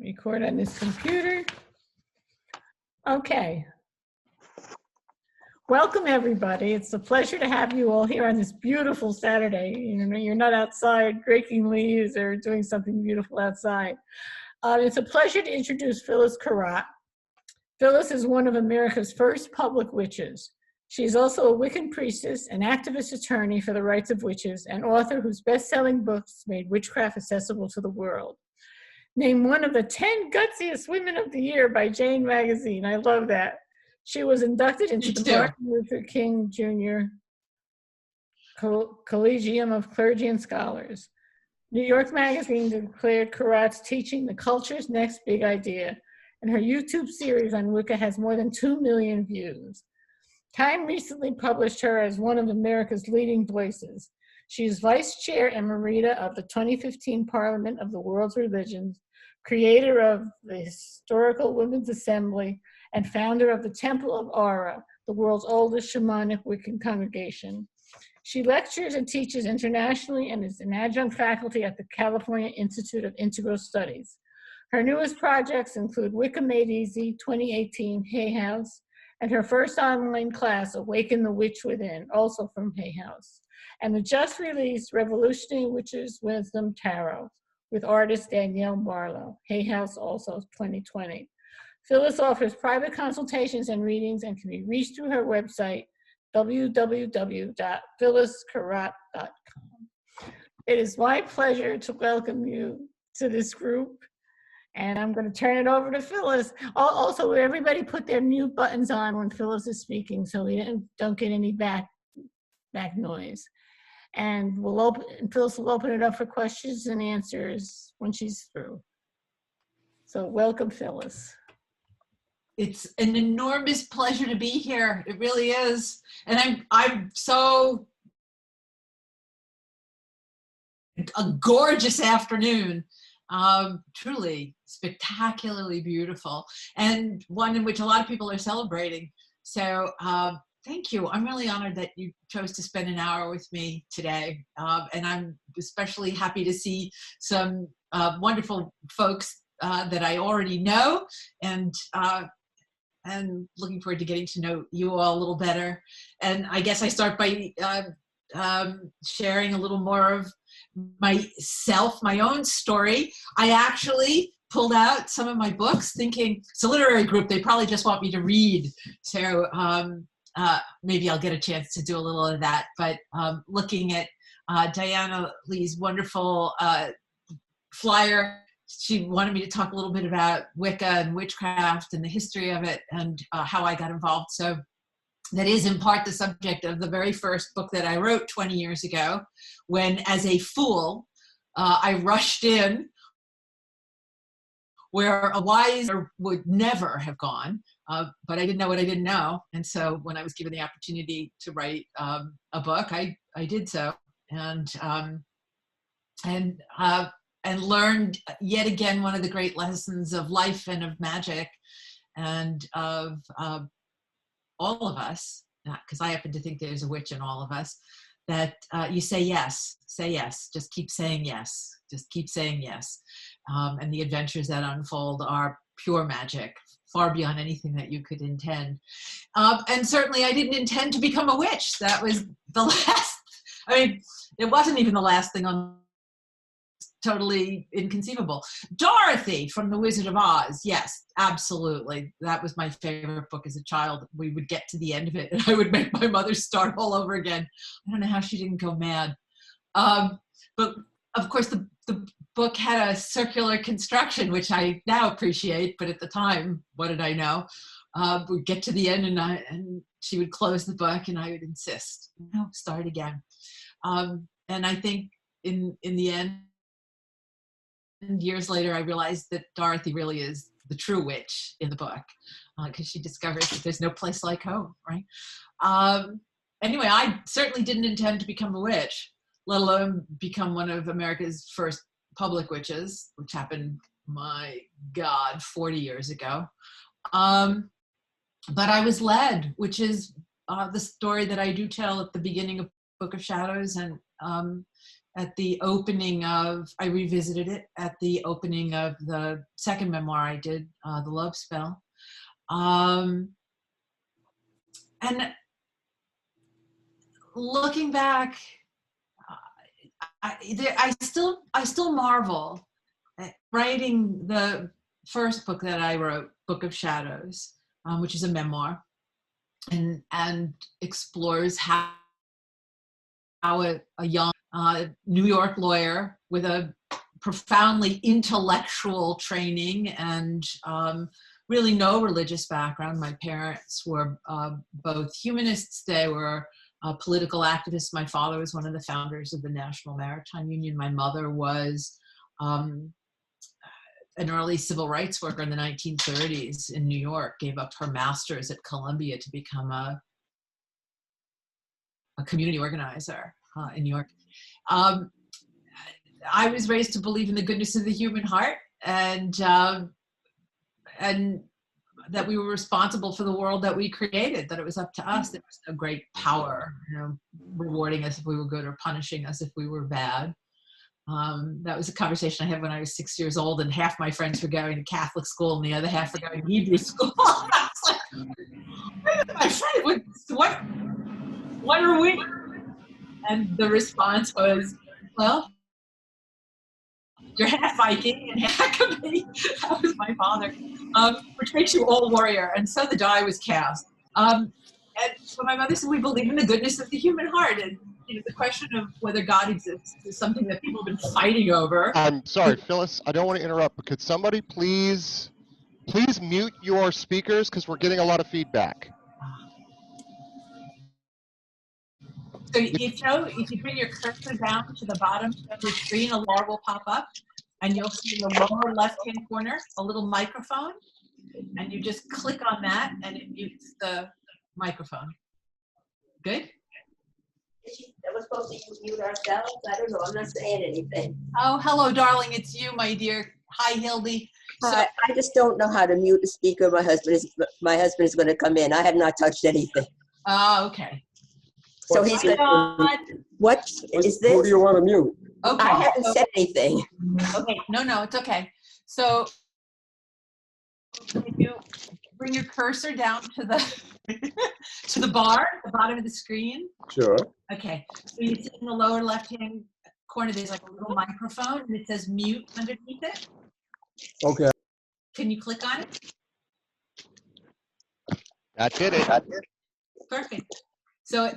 Record on this computer. Okay. Welcome, everybody. It's a pleasure to have you all here on this beautiful Saturday. You know, you're not outside raking leaves or doing something beautiful outside. It's a pleasure to introduce Phyllis Curott. Phyllis is one of America's first public witches. She is also a Wiccan priestess, an activist attorney for the rights of witches, and author whose best-selling books made witchcraft accessible to the world. Named one of the 10 gutsiest women of the year by Jane Magazine. I love that. She was inducted into the Martin Luther King Jr. Collegium of Clergy and Scholars. New York Magazine declared Curott's teaching the culture's next big idea, and her YouTube series on Wicca has more than 2 million views. Time recently published her as one of America's leading voices. She is Vice Chair Emerita of the 2015 Parliament of the World's Religions, creator of the Historical Women's Assembly, and founder of the Temple of Aura, the world's oldest shamanic Wiccan congregation. She lectures and teaches internationally and is an adjunct faculty at the California Institute of Integral Studies. Her newest projects include Wicca Made Easy 2018 Hay House, and her first online class, Awaken the Witch Within, also from Hay House, and the just-released Revolutionary Witches' Wisdom Tarot with artist Danielle Barlow, Hay House, also 2020. Phyllis offers private consultations and readings and can be reached through her website, www.phylliscurott.com. It is my pleasure to welcome you to this group, and I'm going to turn it over to Phyllis. Also, everybody put their mute buttons on when Phyllis is speaking so we don't get any back noise. And Phyllis will open it up for questions and answers when she's through. So welcome, Phyllis. It's an enormous pleasure to be here. It really is. And I'm so, a gorgeous afternoon, truly spectacularly beautiful, and one in which a lot of people are celebrating. So thank you. I'm really honored that you chose to spend an hour with me today. And I'm especially happy to see some wonderful folks that I already know, and looking forward to getting to know you all a little better. And I guess I start by sharing a little more of myself, my own story. I actually pulled out some of my books thinking, it's a literary group, they probably just want me to read. So maybe I'll get a chance to do a little of that. But looking at Diana Lee's wonderful flyer, she wanted me to talk a little bit about Wicca and witchcraft and the history of it and how I got involved. So that is in part the subject of the very first book that I wrote 20 years ago, when as a fool, I rushed in where a wiser would never have gone, but I didn't know what I didn't know. And so when I was given the opportunity to write a book, I did so. And learned yet again one of the great lessons of life and of magic and of all of us, because I happen to think there's a witch in all of us, that you say yes, just keep saying yes, just keep saying yes. And the adventures that unfold are pure magic, far beyond anything that you could intend. And certainly I didn't intend to become a witch. That was the last, I mean, it wasn't even the last thing on totally inconceivable. Dorothy from The Wizard of Oz. Yes, absolutely. That was my favorite book as a child. We would get to the end of it and I would make my mother start all over again. I don't know how she didn't go mad. But of course the book had a circular construction, which I now appreciate, but at the time, what did I know? We'd get to the end and she would close the book and I would insist, no, start again. And I think in the end, and years later, I realized that Dorothy really is the true witch in the book, because she discovers that there's no place like home, right? Anyway, I certainly didn't intend to become a witch, let alone become one of America's first public witches, which happened, my God, 40 years ago. But I was led, which is the story that I do tell at the beginning of Book of Shadows, and at the opening of, I revisited it at the opening of the second memoir I did, The Love Spell. And looking back, I still marvel at writing the first book that I wrote, Book of Shadows, which is a memoir, and explores how a young New York lawyer with a profoundly intellectual training and really no religious background. My parents were both humanists. They were political activists. My father was one of the founders of the National Maritime Union. My mother was an early civil rights worker in the 1930s in New York, gave up her master's at Columbia to become a community organizer in New York. I was raised to believe in the goodness of the human heart, and that we were responsible for the world that we created, that it was up to us. There was no great power, rewarding us if we were good or punishing us if we were bad. That was a conversation I had when I was 6 years old, and half my friends were going to Catholic school and the other half were going to Hebrew school. I was like, my friend, what are we? And the response was, well, you're half Viking and half Cockney. That was my father, which makes you all warrior. And so the die was cast. And so my mother said, we believe in the goodness of the human heart. And the question of whether God exists is something that people have been fighting over. I'm sorry, Phyllis, I don't want to interrupt, but could somebody please mute your speakers, because we're getting a lot of feedback. So if you bring your cursor down to the bottom of your screen, a bar will pop up, and you'll see in the lower left-hand corner a little microphone, and you just click on that, and it mutes the microphone. Good? We're supposed to mute ourselves? I don't know. I'm not saying anything. Oh, hello, darling. It's you, my dear. Hi, Hildy. So, I just don't know how to mute the speaker. My husband is going to come in. I have not touched anything. Oh, okay. So he's going to. What is this? Who do you want to mute? Okay. I haven't said anything. Okay. No, it's okay. So if you bring your cursor down to the to the bar at the bottom of the screen. Sure. Okay. So you see in the lower left-hand corner, there's like a little microphone, and it says mute underneath it. Okay. Can you click on it? That did it. Perfect. So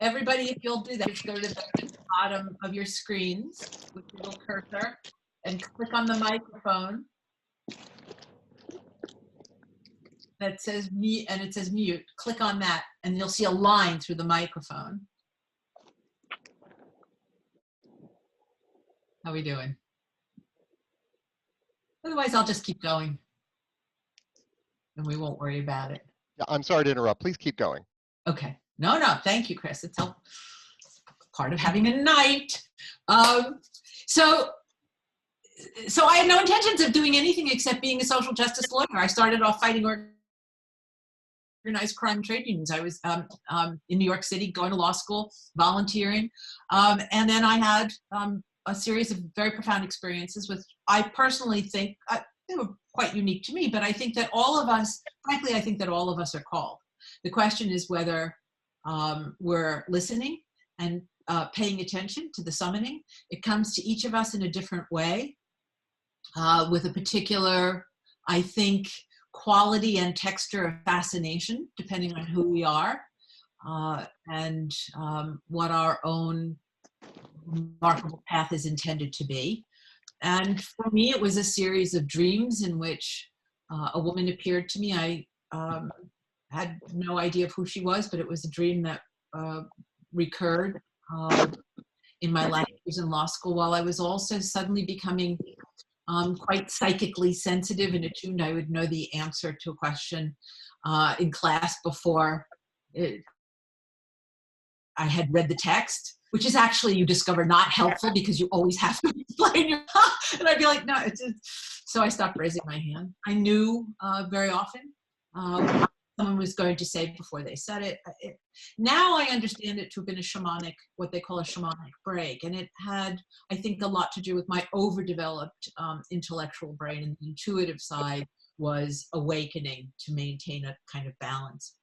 everybody, if you'll do that, just go to the bottom of your screens with your little cursor and click on the microphone that says mute, and it says mute. Click on that, and you'll see a line through the microphone. How are we doing? Otherwise, I'll just keep going, and we won't worry about it. I'm sorry to interrupt. Please keep going. Okay. No, thank you, Chris. It's part of having a night. So I had no intentions of doing anything except being a social justice lawyer. I started off fighting organized crime trade unions. I was in New York City, going to law school, volunteering. And then I had a series of very profound experiences with, I personally think, they were quite unique to me, but I think that all of us, frankly, I think that all of us are called. The question is whether we're listening and paying attention to the summoning. It comes to each of us in a different way, with a particular, I think, quality and texture of fascination, depending on who we are, and what our own remarkable path is intended to be. And for me, it was a series of dreams in which a woman appeared to me. I had no idea of who she was, but it was a dream that recurred in my last years in law school, while I was also suddenly becoming quite psychically sensitive and attuned. I would know the answer to a question in class before I had read the text, which is actually, you discover, not helpful because you always have to explain your, and I'd be like, no, so I stopped raising my hand. I knew very often someone was going to say before they said it. Now I understand it to have been a shamanic, what they call a shamanic break. And it had, I think, a lot to do with my overdeveloped intellectual brain, and the intuitive side was awakening to maintain a kind of balance.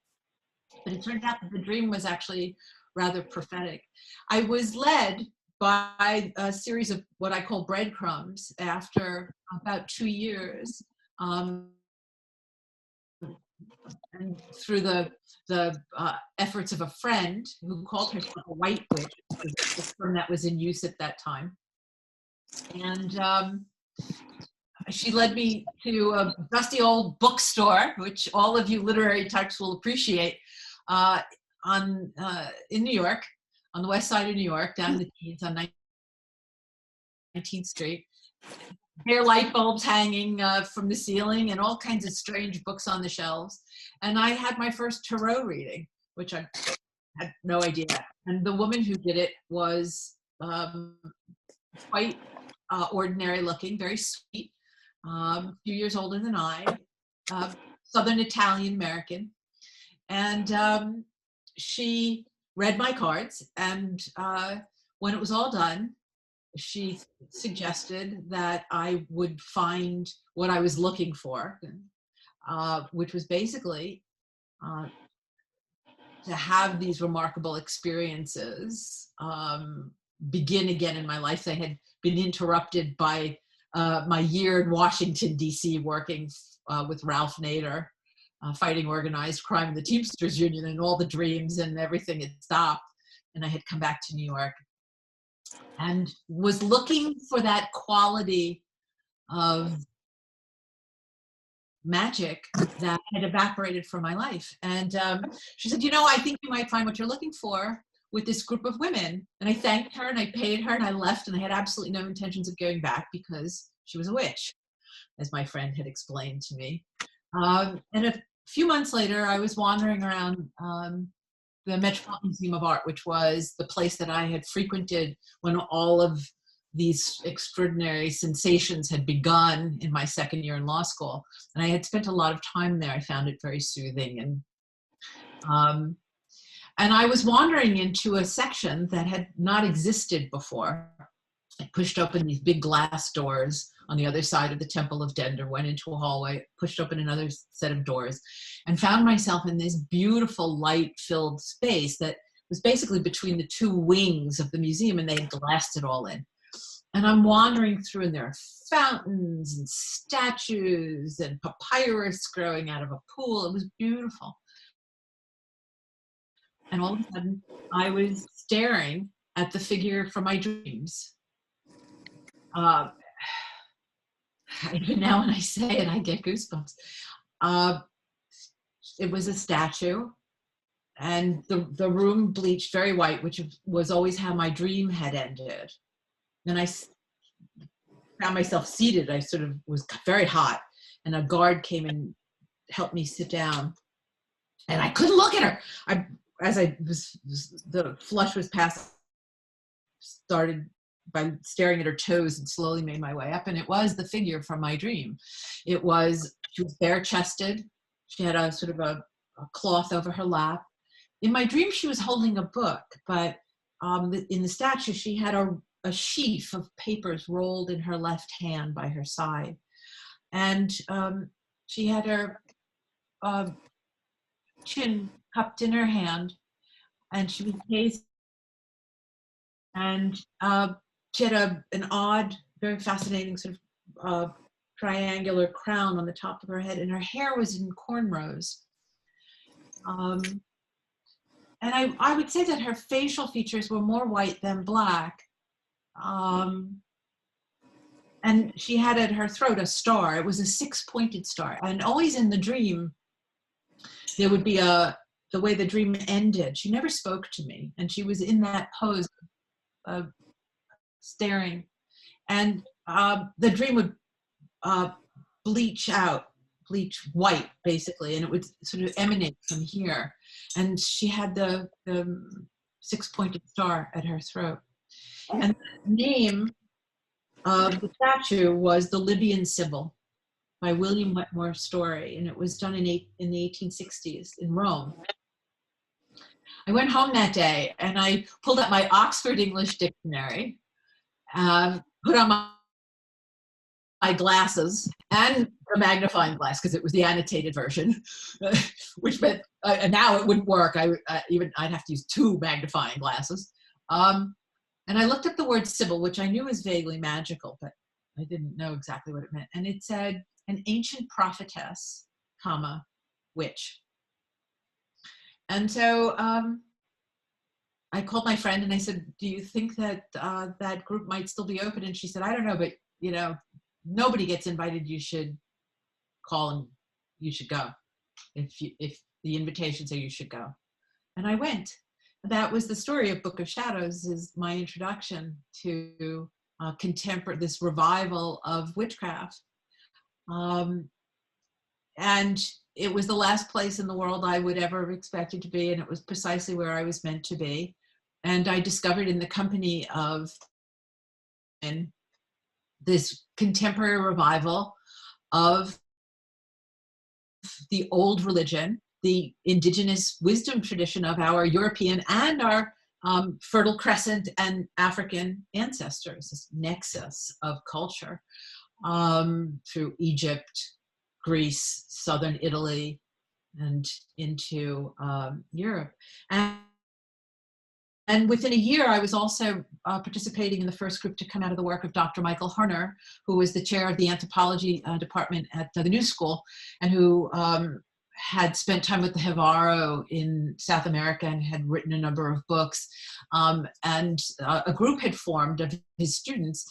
But it turned out that the dream was actually rather prophetic. I was led by a series of what I call breadcrumbs after about 2 years, and through the efforts of a friend who called herself a white witch, which was a term that was in use at that time. And she led me to a dusty old bookstore, which all of you literary types will appreciate, in New York, on the west side of New York, down in the Queens on 19th Street. Bare light bulbs hanging from the ceiling, and all kinds of strange books on the shelves. And I had my first tarot reading, which I had no idea. And the woman who did it was quite ordinary looking, very sweet, a few years older than I, Southern Italian American. And she read my cards, and when it was all done, she suggested that I would find what I was looking for, which was basically to have these remarkable experiences begin again in my life. They had been interrupted by my year in Washington, D.C., working with Ralph Nader, fighting organized crime in the Teamsters Union, and all the dreams and everything had stopped. And I had come back to New York and was looking for that quality of magic that had evaporated from my life. And she said, I think you might find what you're looking for with this group of women. And I thanked her, and I paid her, and I left, and I had absolutely no intentions of going back because she was a witch, as my friend had explained to me. And a few months later, I was wandering around the Metropolitan Museum of Art, which was the place that I had frequented when all of these extraordinary sensations had begun in my second year in law school. And I had spent a lot of time there. I found it very soothing. And I was wandering into a section that had not existed before. I pushed open these big glass doors on the other side of the Temple of Dender, went into a hallway, pushed open another set of doors, and found myself in this beautiful light-filled space that was basically between the two wings of the museum, and they had glassed it all in. And I'm wandering through, and there are fountains and statues and papyrus growing out of a pool. It was beautiful. And all of a sudden, I was staring at the figure from my dreams. Even now when I say it, I get goosebumps. It was a statue, and the room bleached very white, which was always how my dream had ended. And I found myself seated. I sort of was very hot, and a guard came and helped me sit down. And I couldn't look at her. The flush was past, started by staring at her toes and slowly made my way up. And it was the figure from my dream. She was bare-chested. She had a sort of a cloth over her lap. In my dream, she was holding a book, but in the statue, she had a sheaf of papers rolled in her left hand by her side. And she had her chin cupped in her hand, and she was gazing. And she had an odd, very fascinating sort of triangular crown on the top of her head, and her hair was in cornrows. And I would say that her facial features were more white than black. And she had at her throat a star. It was a six-pointed star. And always in the dream, there would be the way the dream ended. She never spoke to me, and she was in that pose of staring. And the dream would bleach white, basically, and it would sort of emanate from here. And she had the six-pointed star at her throat. And the name of the statue was the Libyan Sybil. by William Wetmore Story, and it was done in the 1860s in Rome. I went home that day and I pulled out my Oxford English Dictionary, put on my glasses and a magnifying glass because it was the annotated version, which meant now it wouldn't work. I'd have to use 2 magnifying glasses. And I looked up the word Sibyl, which I knew was vaguely magical, but I didn't know exactly what it meant. And it said, an ancient prophetess, comma, witch. And so I called my friend and I said, do you think that that group might still be open? And she said, I don't know, but you know, nobody gets invited. You should call and you should go. If the invitations say you should go. And I went. That was the story of Book of Shadows, is my introduction to this revival of witchcraft. And it was the last place in the world I would ever have expected to be, and it was precisely where I was meant to be. And I discovered in the company of this contemporary revival of the old religion, the indigenous wisdom tradition of our European and our Fertile Crescent and African ancestors, this nexus of culture through Egypt, Greece, southern Italy, and into Europe. And within a year, I was also participating in the first group to come out of the work of Dr. Michael Harner, who was the chair of the anthropology department at the New School, and who had spent time with the Jivaro in South America and had written a number of books. And a group had formed of his students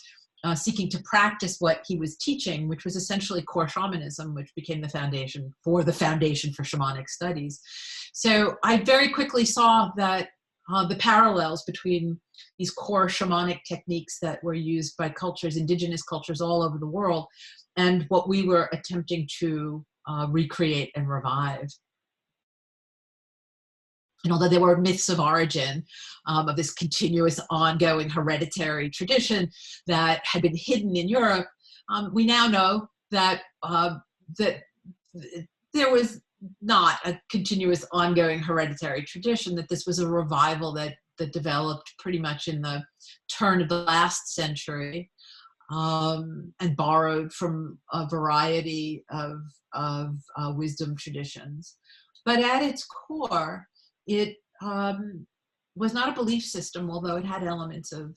seeking to practice what he was teaching, which was essentially core shamanism, which became the foundation for shamanic studies. So I very quickly saw that the parallels between these core shamanic techniques that were used by cultures, indigenous cultures all over the world, and what we were attempting to recreate and revive. And although there were myths of origin of this continuous ongoing hereditary tradition that had been hidden in Europe, we now know that, that there was not a continuous ongoing hereditary tradition, that this was a revival that developed pretty much in the turn of the last century, and borrowed from a variety of wisdom traditions. But at its core, it was not a belief system, although it had elements of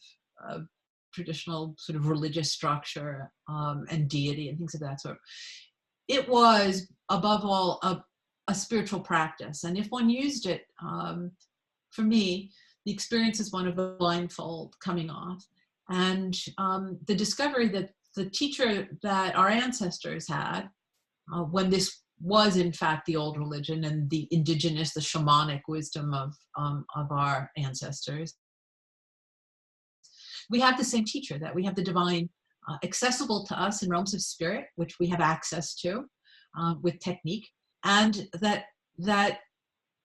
traditional sort of religious structure and deity and things of that sort. It was, above all, a spiritual practice. And if one used it, for me, the experience is one of a blindfold coming off. And the discovery that the teacher that our ancestors had, when this was in fact the old religion and the indigenous, the shamanic wisdom of our ancestors, we have the same teacher, that we have the divine accessible to us in realms of spirit, which we have access to with technique, and that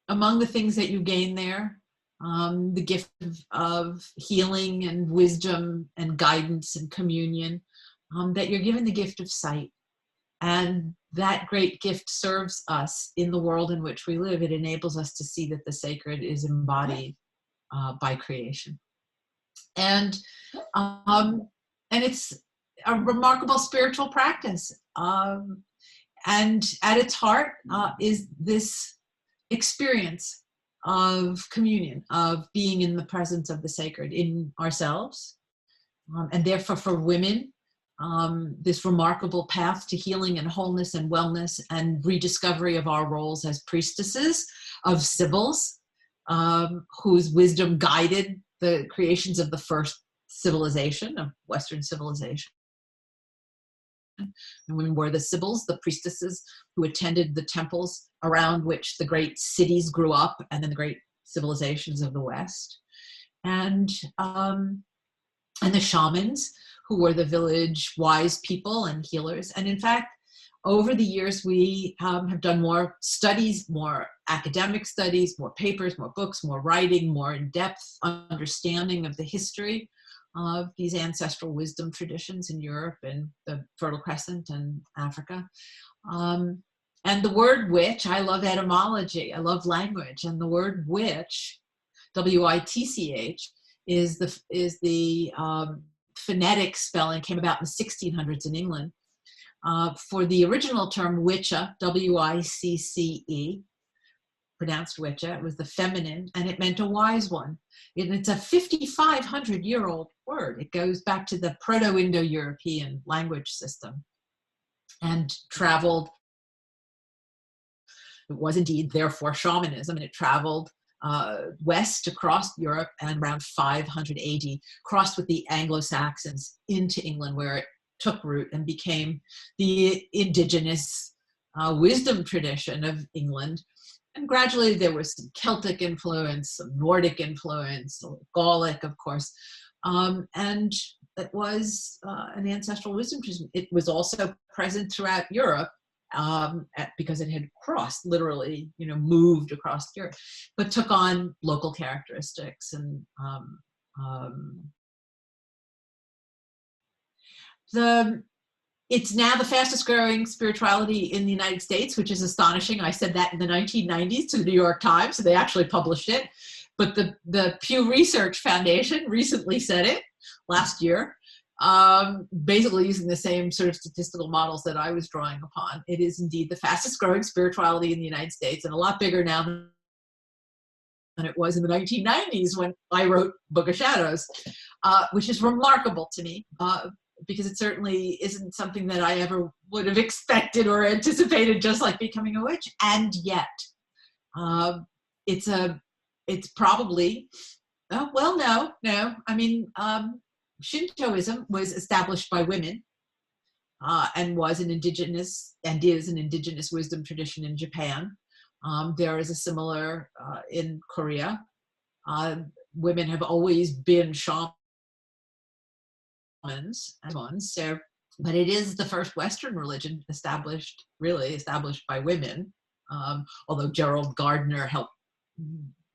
among the things that you gain there, the gift of healing and wisdom and guidance and communion, that you're given the gift of sight. And that great gift serves us in the world in which we live. It enables us to see that the sacred is embodied by creation. And it's a remarkable spiritual practice. And at its heart is this experience of communion, of being in the presence of the sacred in ourselves. And therefore for women, this remarkable path to healing and wholeness and wellness and rediscovery of our roles as priestesses, of sibyls, whose wisdom guided the creations of the first civilization, of Western civilization. And women were the sibyls, the priestesses who attended the temples around which the great cities grew up and then the great civilizations of the West. And the shamans, who were the village wise people and healers. And in fact, over the years, we have done more studies, more academic studies, more papers, more books, more writing, more in-depth understanding of the history of these ancestral wisdom traditions in Europe and the Fertile Crescent and Africa. And the word witch, I love etymology, I love language, and the word witch, W-I-T-C-H, is the phonetic spelling, came about in the 1600s in England, for the original term wicca, W-I-C-C-E, pronounced wicca. It was the feminine, and it meant a wise one. It's a 5,500-year-old word. It goes back to the Proto-Indo-European language system and traveled. It was indeed, therefore, shamanism, and it traveled west across Europe, and around 500 AD, crossed with the Anglo-Saxons into England, where it took root and became the indigenous wisdom tradition of England. And gradually there was some Celtic influence, some Nordic influence, Gallic, of course, and it was an ancestral wisdom tradition. It was also present throughout Europe, because it had crossed, literally, moved across Europe, but took on local characteristics. And it's now the fastest growing spirituality in the United States, which is astonishing. I said that in the 1990s to the New York Times, so they actually published it. But the Pew Research Foundation recently said it last year, basically using the same sort of statistical models that I was drawing upon. It is indeed the fastest growing spirituality in the United States, and a lot bigger now than it was in the 1990s when I wrote Book of Shadows, which is remarkable to me, because it certainly isn't something that I ever would have expected or anticipated, just like becoming a witch. And yet, it's probably, no. I mean, Shintoism was established by women, and was an indigenous, and is an indigenous wisdom tradition in Japan. There is a similar in Korea. Women have always been shamans, so, but it is the first Western religion established by women, although Gerald Gardner helped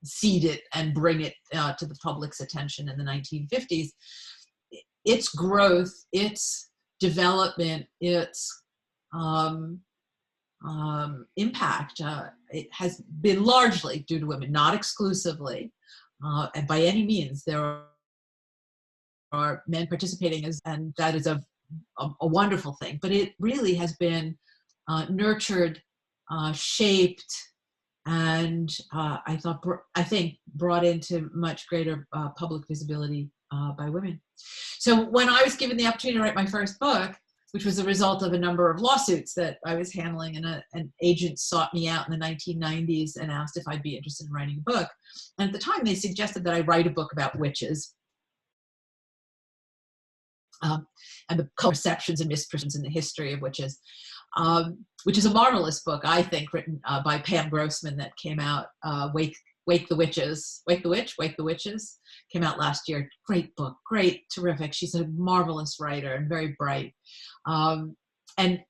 seed it and bring it to the public's attention in the 1950s. Its growth, its development, its impact, it has been largely due to women, not exclusively, and by any means. There are men participating, and that is a wonderful thing. But it really has been nurtured, shaped, and I think brought into much greater public visibility by women. So when I was given the opportunity to write my first book, which was a result of a number of lawsuits that I was handling, and an agent sought me out in the 1990s and asked if I'd be interested in writing a book. And at the time, they suggested that I write a book about witches, and the perceptions and misperceptions in the history of witches, which is a marvelous book, I think, written by Pam Grossman, that came out, Wake the Witches, came out last year. Great book, great, terrific. She's a marvelous writer and very bright. And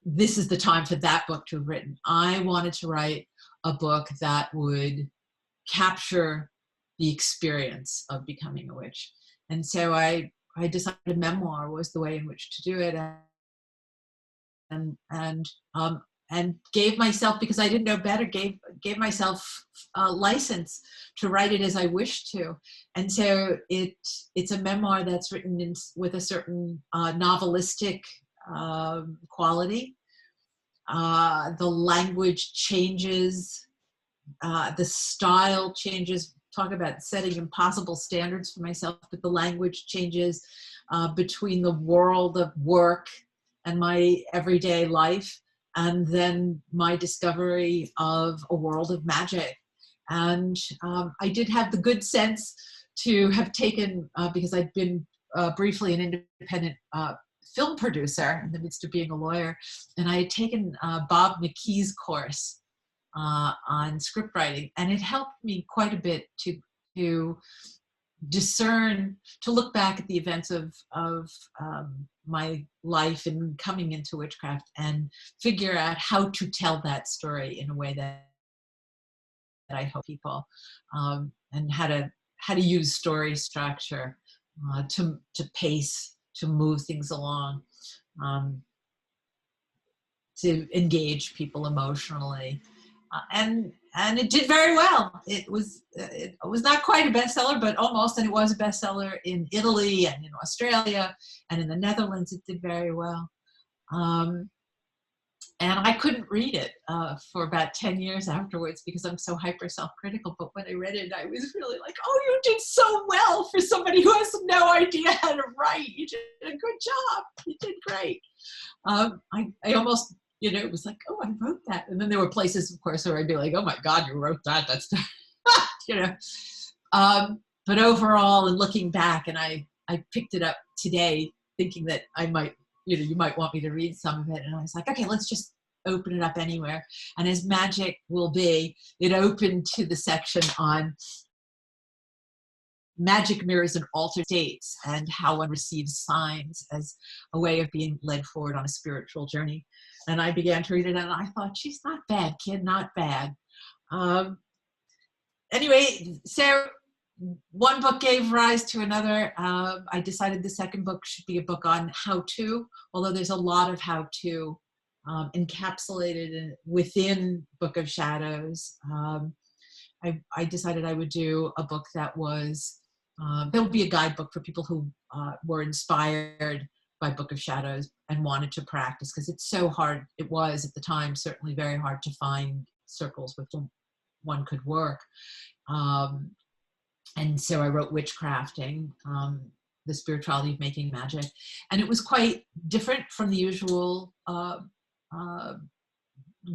this is the time for that book to have written. I wanted to write a book that would capture the experience of becoming a witch. And so I decided a memoir was the way in which to do it, and gave myself, because I didn't know better, gave myself a license to write it as I wished to. And so it's a memoir that's written with a certain novelistic quality. The language changes, the style changes. Talk about setting impossible standards for myself, but the language changes between the world of work and my everyday life, and then my discovery of a world of magic. And I did have the good sense to have taken, because I'd been briefly an independent film producer in the midst of being a lawyer, and I had taken Bob McKee's course on script writing, and it helped me quite a bit to discern, to look back at the events of my life and coming into witchcraft, and figure out how to tell that story in a way that I hope people, and how to use story structure to pace, to move things along, to engage people emotionally. And it did very well. It was not quite a bestseller, but almost, and it was a bestseller in Italy and in Australia and in the Netherlands. It did very well. And I couldn't read it for about 10 years afterwards because I'm so hyper self-critical. But when I read it, I was really like, oh, you did so well for somebody who has no idea how to write. You did a good job. You did great. I almost, it was like, oh, I wrote that. And then there were places, of course, where I'd be like, oh my God, you wrote that. That's, but overall, and looking back, and I picked it up today thinking that I might, you might want me to read some of it. And I was like, okay, let's just open it up anywhere. And as magic will be, it opened to the section on magic mirrors and altered states and how one receives signs as a way of being led forward on a spiritual journey. And I began to read it and I thought, she's not bad, kid, not bad. Anyway, so one book gave rise to another. I decided the second book should be a book on how-to, although there's a lot of how-to encapsulated within Book of Shadows. I decided I would do a book that was, there would be a guidebook for people who were inspired by Book of Shadows and wanted to practice, because it's so hard. It was at the time certainly very hard to find circles with whom one could work. And so I wrote Witchcrafting, the spirituality of making magic. And it was quite different from the usual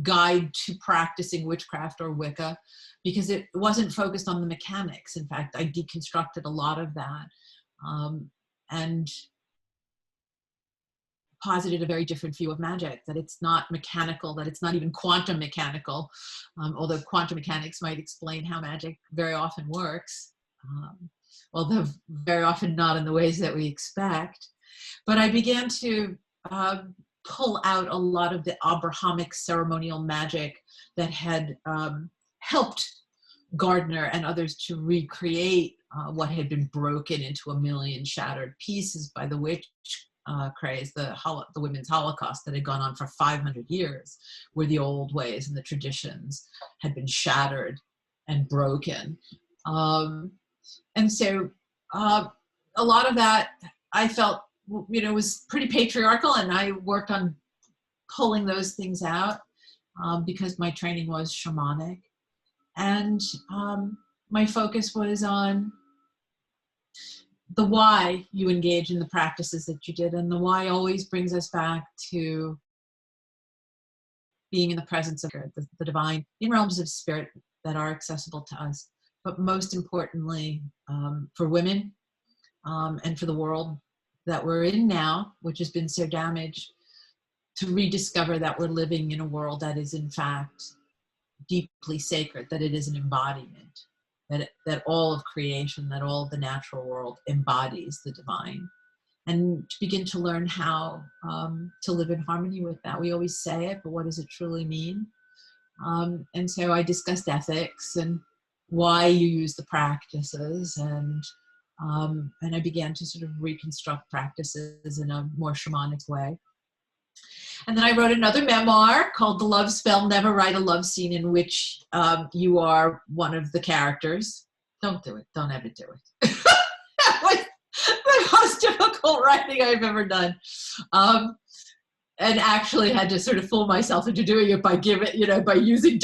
guide to practicing witchcraft or Wicca, because it wasn't focused on the mechanics. In fact, I deconstructed a lot of that and posited a very different view of magic, that it's not mechanical, that it's not even quantum mechanical, although quantum mechanics might explain how magic very often works. Although very often not in the ways that we expect. But I began to pull out a lot of the Abrahamic ceremonial magic that had helped Gardner and others to recreate what had been broken into a million shattered pieces by the witch craze, the women's Holocaust that had gone on for 500 years, where the old ways and the traditions had been shattered and broken. And so a lot of that I felt, was pretty patriarchal, and I worked on pulling those things out because my training was shamanic. And my focus was on the why you engage in the practices that you did. And the why always brings us back to being in the presence of the divine in realms of spirit that are accessible to us. But most importantly, for women and for the world that we're in now, which has been so damaged, to rediscover that we're living in a world that is in fact deeply sacred, that it is an embodiment, that all of creation, that all of the natural world embodies the divine, and to begin to learn how to live in harmony with that. We always say it, but what does it truly mean? And so I discussed ethics and why you use the practices, and I began to sort of reconstruct practices in a more shamanic way. And then I wrote another memoir called The Love Spell. Never write a love scene in which you are one of the characters. Don't do it. Don't ever do it. That was the most difficult writing I've ever done. And actually had to sort of fool myself into doing it by using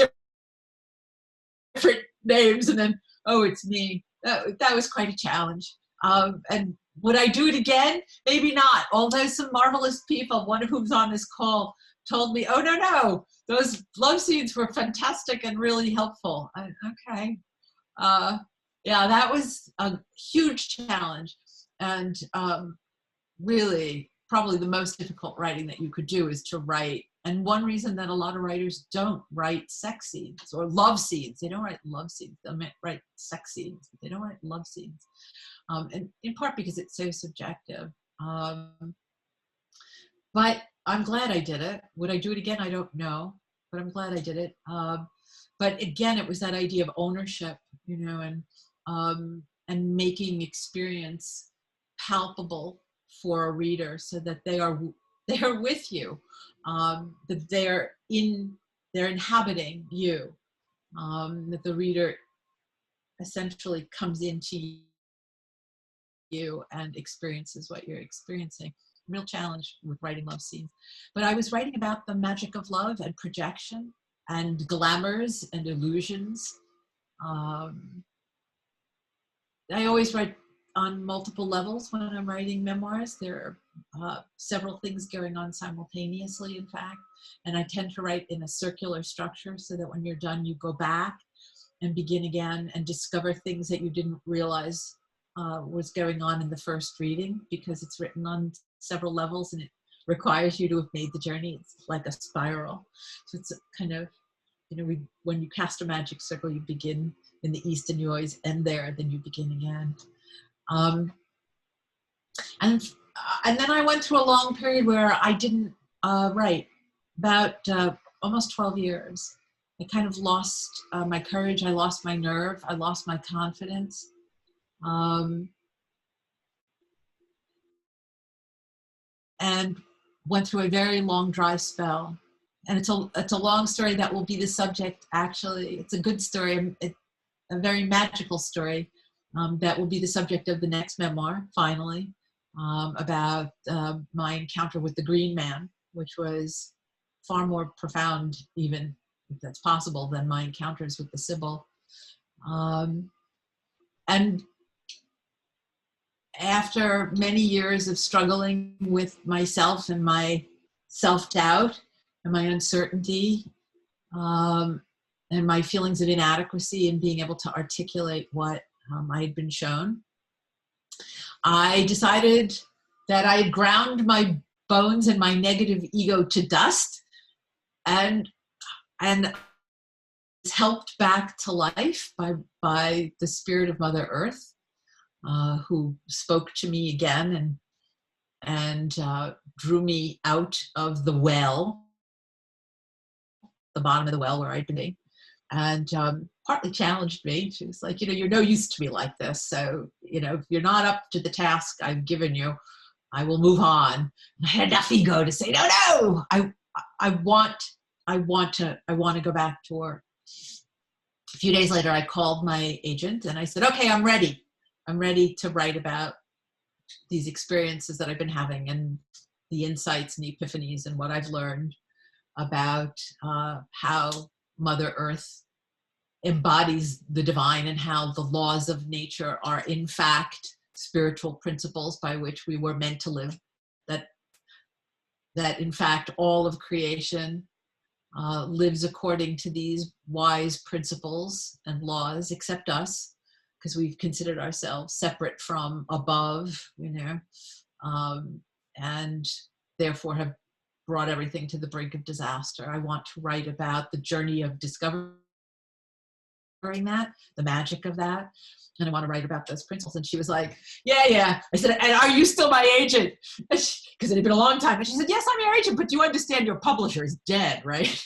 different names, and then, oh, it's me. That was quite a challenge. And would I do it again? Maybe not. Although some marvelous people, one of whom's on this call, told me, oh, no, those love scenes were fantastic and really helpful. Okay. Yeah, that was a huge challenge. And really, probably the most difficult writing that you could do is to write. And one reason that a lot of writers don't write sex scenes or love scenes, they don't write love scenes, they write sex scenes, but they don't write love scenes. And in part because it's so subjective. But I'm glad I did it. Would I do it again? I don't know, but I'm glad I did it. But again, it was that idea of ownership, and making experience palpable for a reader, so that they are with you, that they're inhabiting you, that the reader essentially comes into you and experiences what you're experiencing. Real challenge with writing love scenes. But I was writing about the magic of love and projection and glamours and illusions. I always write on multiple levels when I'm writing memoirs. There are several things going on simultaneously, in fact, and I tend to write in a circular structure, so that when you're done, you go back and begin again and discover things that you didn't realize was going on in the first reading, because it's written on several levels and it requires you to have made the journey. It's like a spiral. So it's kind of, when you cast a magic circle, you begin in the east and you always end there, then you begin again. And then I went through a long period where I didn't write, about almost 12 years. I kind of lost my courage, I lost my nerve, I lost my confidence. And went through a very long dry spell. And it's a long story that will be the subject, actually. It's a good story, a very magical story that will be the subject of the next memoir, finally, about my encounter with the Green Man, which was far more profound, even if that's possible, than my encounters with the Sibyl. And after many years of struggling with myself and my self-doubt and my uncertainty, and my feelings of inadequacy in being able to articulate what I had been shown, I decided that I had ground my bones and my negative ego to dust, and was helped back to life by the spirit of Mother Earth, who spoke to me again and drew me out of the well, the bottom of the well where I'd been, and partly challenged me. She was like, you're no use to me like this. So, if you're not up to the task I've given you, I will move on. And I had enough ego to say, no, I want to go back to work. A few days later, I called my agent and I said, okay, I'm ready. I'm ready to write about these experiences that I've been having and the insights and the epiphanies and what I've learned about how Mother Earth embodies the divine and how the laws of nature are in fact spiritual principles by which we were meant to live, that in fact all of creation lives according to these wise principles and laws, except us, because we've considered ourselves separate from above, and therefore have brought everything to the brink of disaster. I want to write about the journey of discovering that, the magic of that, and I want to write about those principles. And she was like, yeah. I said, and are you still my agent? Because it had been a long time. And she said, yes, I'm your agent, but you understand your publisher is dead, right?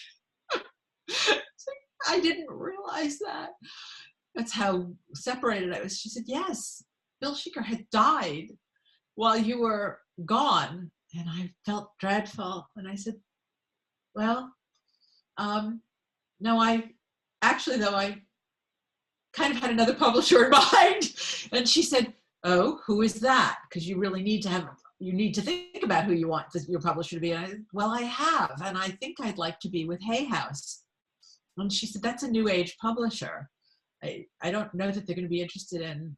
I didn't realize that. That's how separated I was. She said, yes, Bill Sheeker had died while you were gone. And I felt dreadful. And I said, well, no, I kind of had another publisher in mind. And she said, oh, who is that? Because you really need to think about who you want your publisher to be. And I said, well, I have, and I think I'd like to be with Hay House. And she said, that's a new age publisher. I don't know that they're going to be interested in,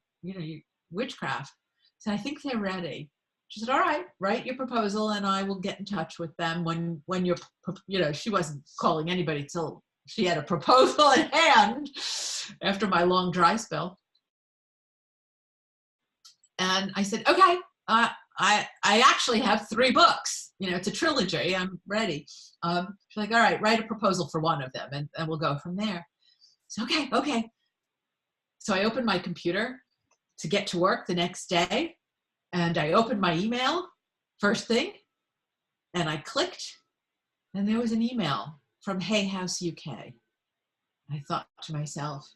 witchcraft. So I think they're ready. She said, all right, write your proposal and I will get in touch with them when you're, she wasn't calling anybody till she had a proposal in hand after my long dry spell. And I said, okay, I actually have 3 books. It's a trilogy. I'm ready. She's like, all right, write a proposal for one of them and we'll go from there. So, okay. So I opened my computer to get to work the next day. And I opened my email first thing. And I clicked. And there was an email from Hay House UK. I thought to myself,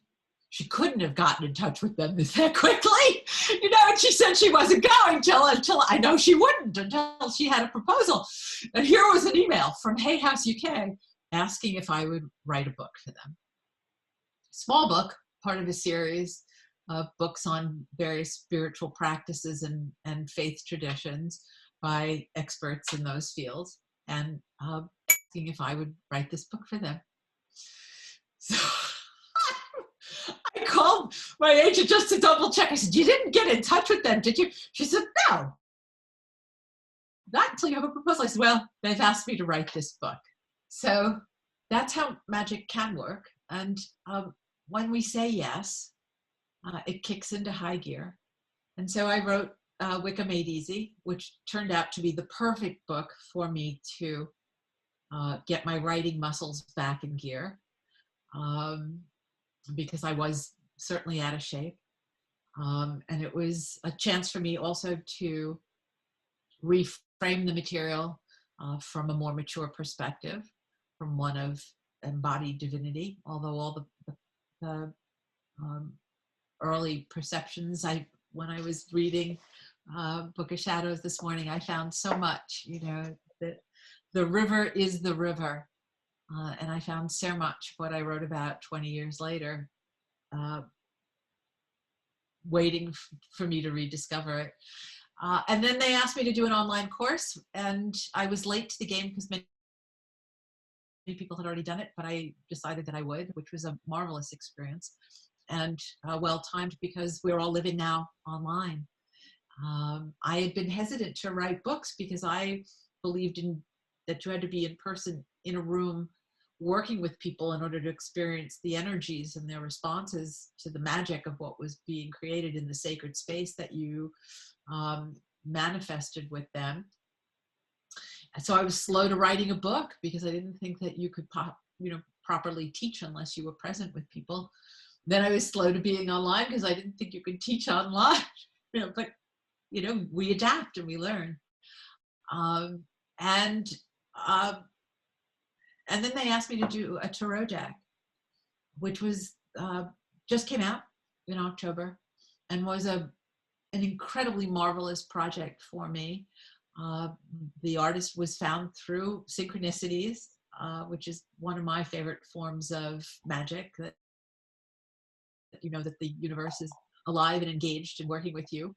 she couldn't have gotten in touch with them that quickly, you know, and she said she wasn't going until I know she wouldn't, until she had a proposal. And here was an email from Hay House UK asking if I would write a book for them. Small book, part of a series of books on various spiritual practices and faith traditions by experts in those fields, and asking if I would write this book for them. So I called my agent just to double check. I said, "You didn't get in touch with them, did you?" She said, "No, not until you have a proposal." I said, "Well, they've asked me to write this book." So that's how magic can work. And when we say yes, it kicks into high gear. And so I wrote Wicca Made Easy, which turned out to be the perfect book for me to get my writing muscles back in gear, because I was certainly out of shape. And it was a chance for me also to reframe the material from a more mature perspective, from one of embodied divinity, although all the early perceptions, when I was reading Book of Shadows this morning, I found so much, you know, that the river is the river. And I found so much what I wrote about 20 years later, waiting for me to rediscover it. And then they asked me to do an online course, and I was late to the game because many people had already done it, but I decided that I would, which was a marvelous experience, and well-timed because we're all living now online. I had been hesitant to write books because I believed that you had to be in person in a room working with people in order to experience the energies and their responses to the magic of what was being created in the sacred space that you manifested with them. And so I was slow to writing a book because I didn't think that you could properly teach unless you were present with people. Then I was slow to being online because I didn't think you could teach online. But we adapt and we learn. And then they asked me to do a tarot deck, which was just came out in October and was an incredibly marvelous project for me. The artist was found through synchronicities, which is one of my favorite forms of magic, that that the universe is alive and engaged and working with you,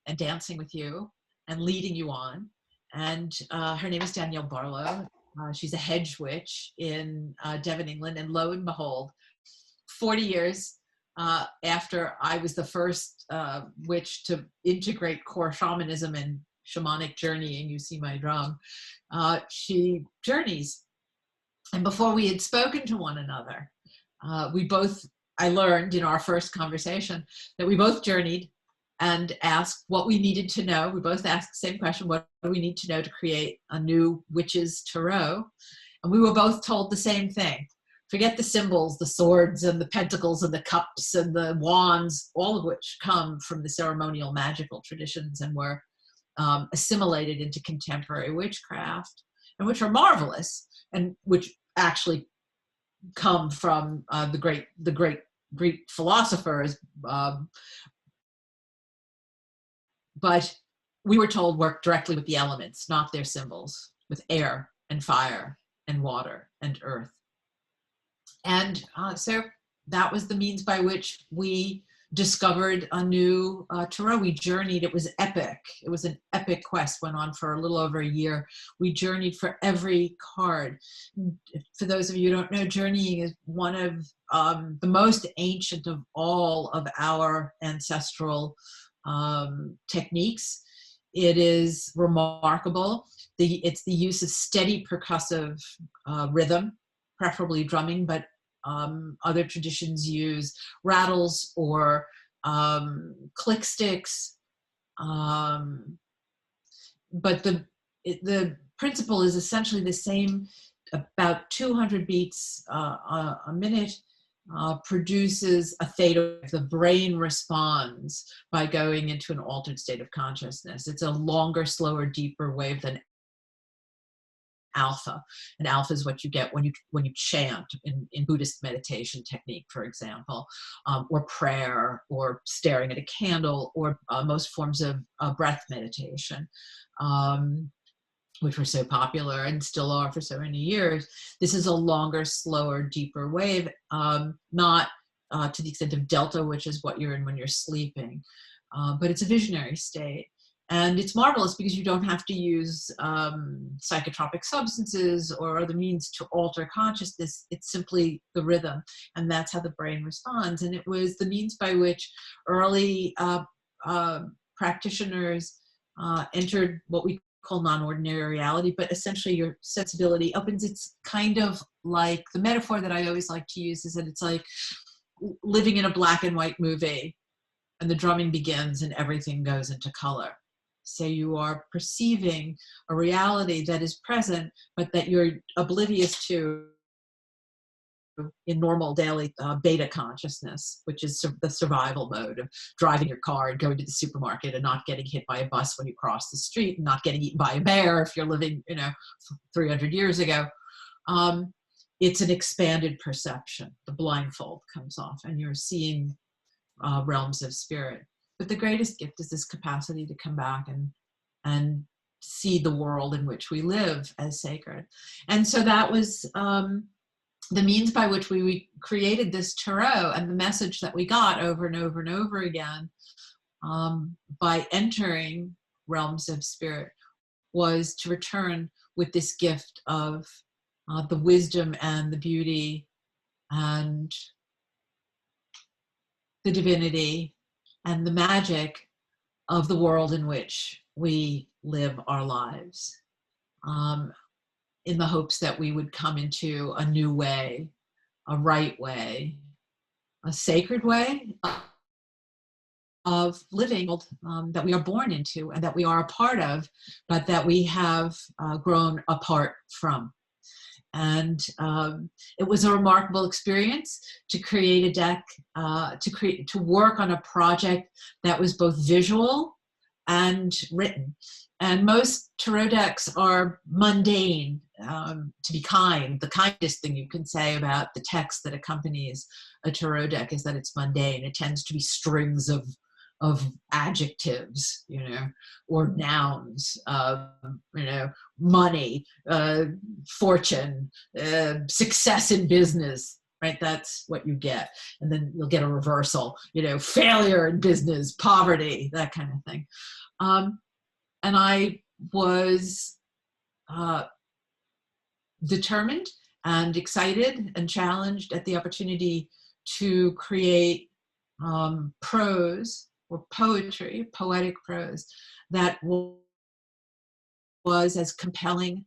and dancing with you and leading you on. And her name is Danielle Barlow. She's a hedge witch in Devon, England. And lo and behold, 40 years after I was the first witch to integrate core shamanism and shamanic journeying, you see my drum, she journeys. And before we had spoken to one another, I learned in our first conversation that we both journeyed and asked what we needed to know. We both asked the same question: what do we need to know to create a new witch's tarot? And we were both told the same thing: forget the symbols, the swords and the pentacles and the cups and the wands, all of which come from the ceremonial magical traditions and were assimilated into contemporary witchcraft, and which are marvelous, and which actually come from the great Greek philosophers. But we were told work directly with the elements, not their symbols, with air and fire and water and earth. And so that was the means by which we discovered a new tarot. We journeyed. It was epic. It was an epic quest, went on for a little over a year. We journeyed for every card. For those of you who don't know, journeying is one of the most ancient of all of our ancestral techniques. It is remarkable. It's the use of steady percussive rhythm, preferably drumming, but other traditions use rattles or click sticks. But the principle is essentially the same. About 200 beats a minute produces a theta. The brain responds by going into an altered state of consciousness. It's a longer, slower, deeper wave than alpha. And alpha is what you get when you chant in Buddhist meditation technique, for example, or prayer, or staring at a candle, or most forms of breath meditation, which were so popular and still are for so many years. This is a longer, slower, deeper wave, not to the extent of delta, which is what you're in when you're sleeping, but it's a visionary state. And it's marvelous because you don't have to use psychotropic substances or other means to alter consciousness. It's simply the rhythm, and that's how the brain responds. And it was the means by which early practitioners entered what we call non-ordinary reality, but essentially your sensibility opens. It's kind of like, the metaphor that I always like to use is that it's like living in a black and white movie, and the drumming begins and everything goes into color. So you are perceiving a reality that is present, but that you're oblivious to in normal daily beta consciousness, which is the survival mode of driving your car and going to the supermarket and not getting hit by a bus when you cross the street, and not getting eaten by a bear if you're living, 300 years ago. It's an expanded perception. The blindfold comes off and you're seeing realms of spirit. But the greatest gift is this capacity to come back and see the world in which we live as sacred. And so that was the means by which we created this tarot, and the message that we got over and over and over again by entering realms of spirit was to return with this gift of the wisdom and the beauty and the divinity and the magic of the world in which we live our lives, in the hopes that we would come into a new way, a right way, a sacred way of living that we are born into and that we are a part of, but that we have grown apart from. And it was a remarkable experience to create a deck, to work on a project that was both visual and written. And most tarot decks are mundane, to be kind. The kindest thing you can say about the text that accompanies a tarot deck is that it's mundane. It tends to be strings of adjectives, or nouns, money, fortune, success in business, right? That's what you get. And then you'll get a reversal, failure in business, poverty, that kind of thing. And I was determined and excited and challenged at the opportunity to create prose or poetry, poetic prose, that was as compelling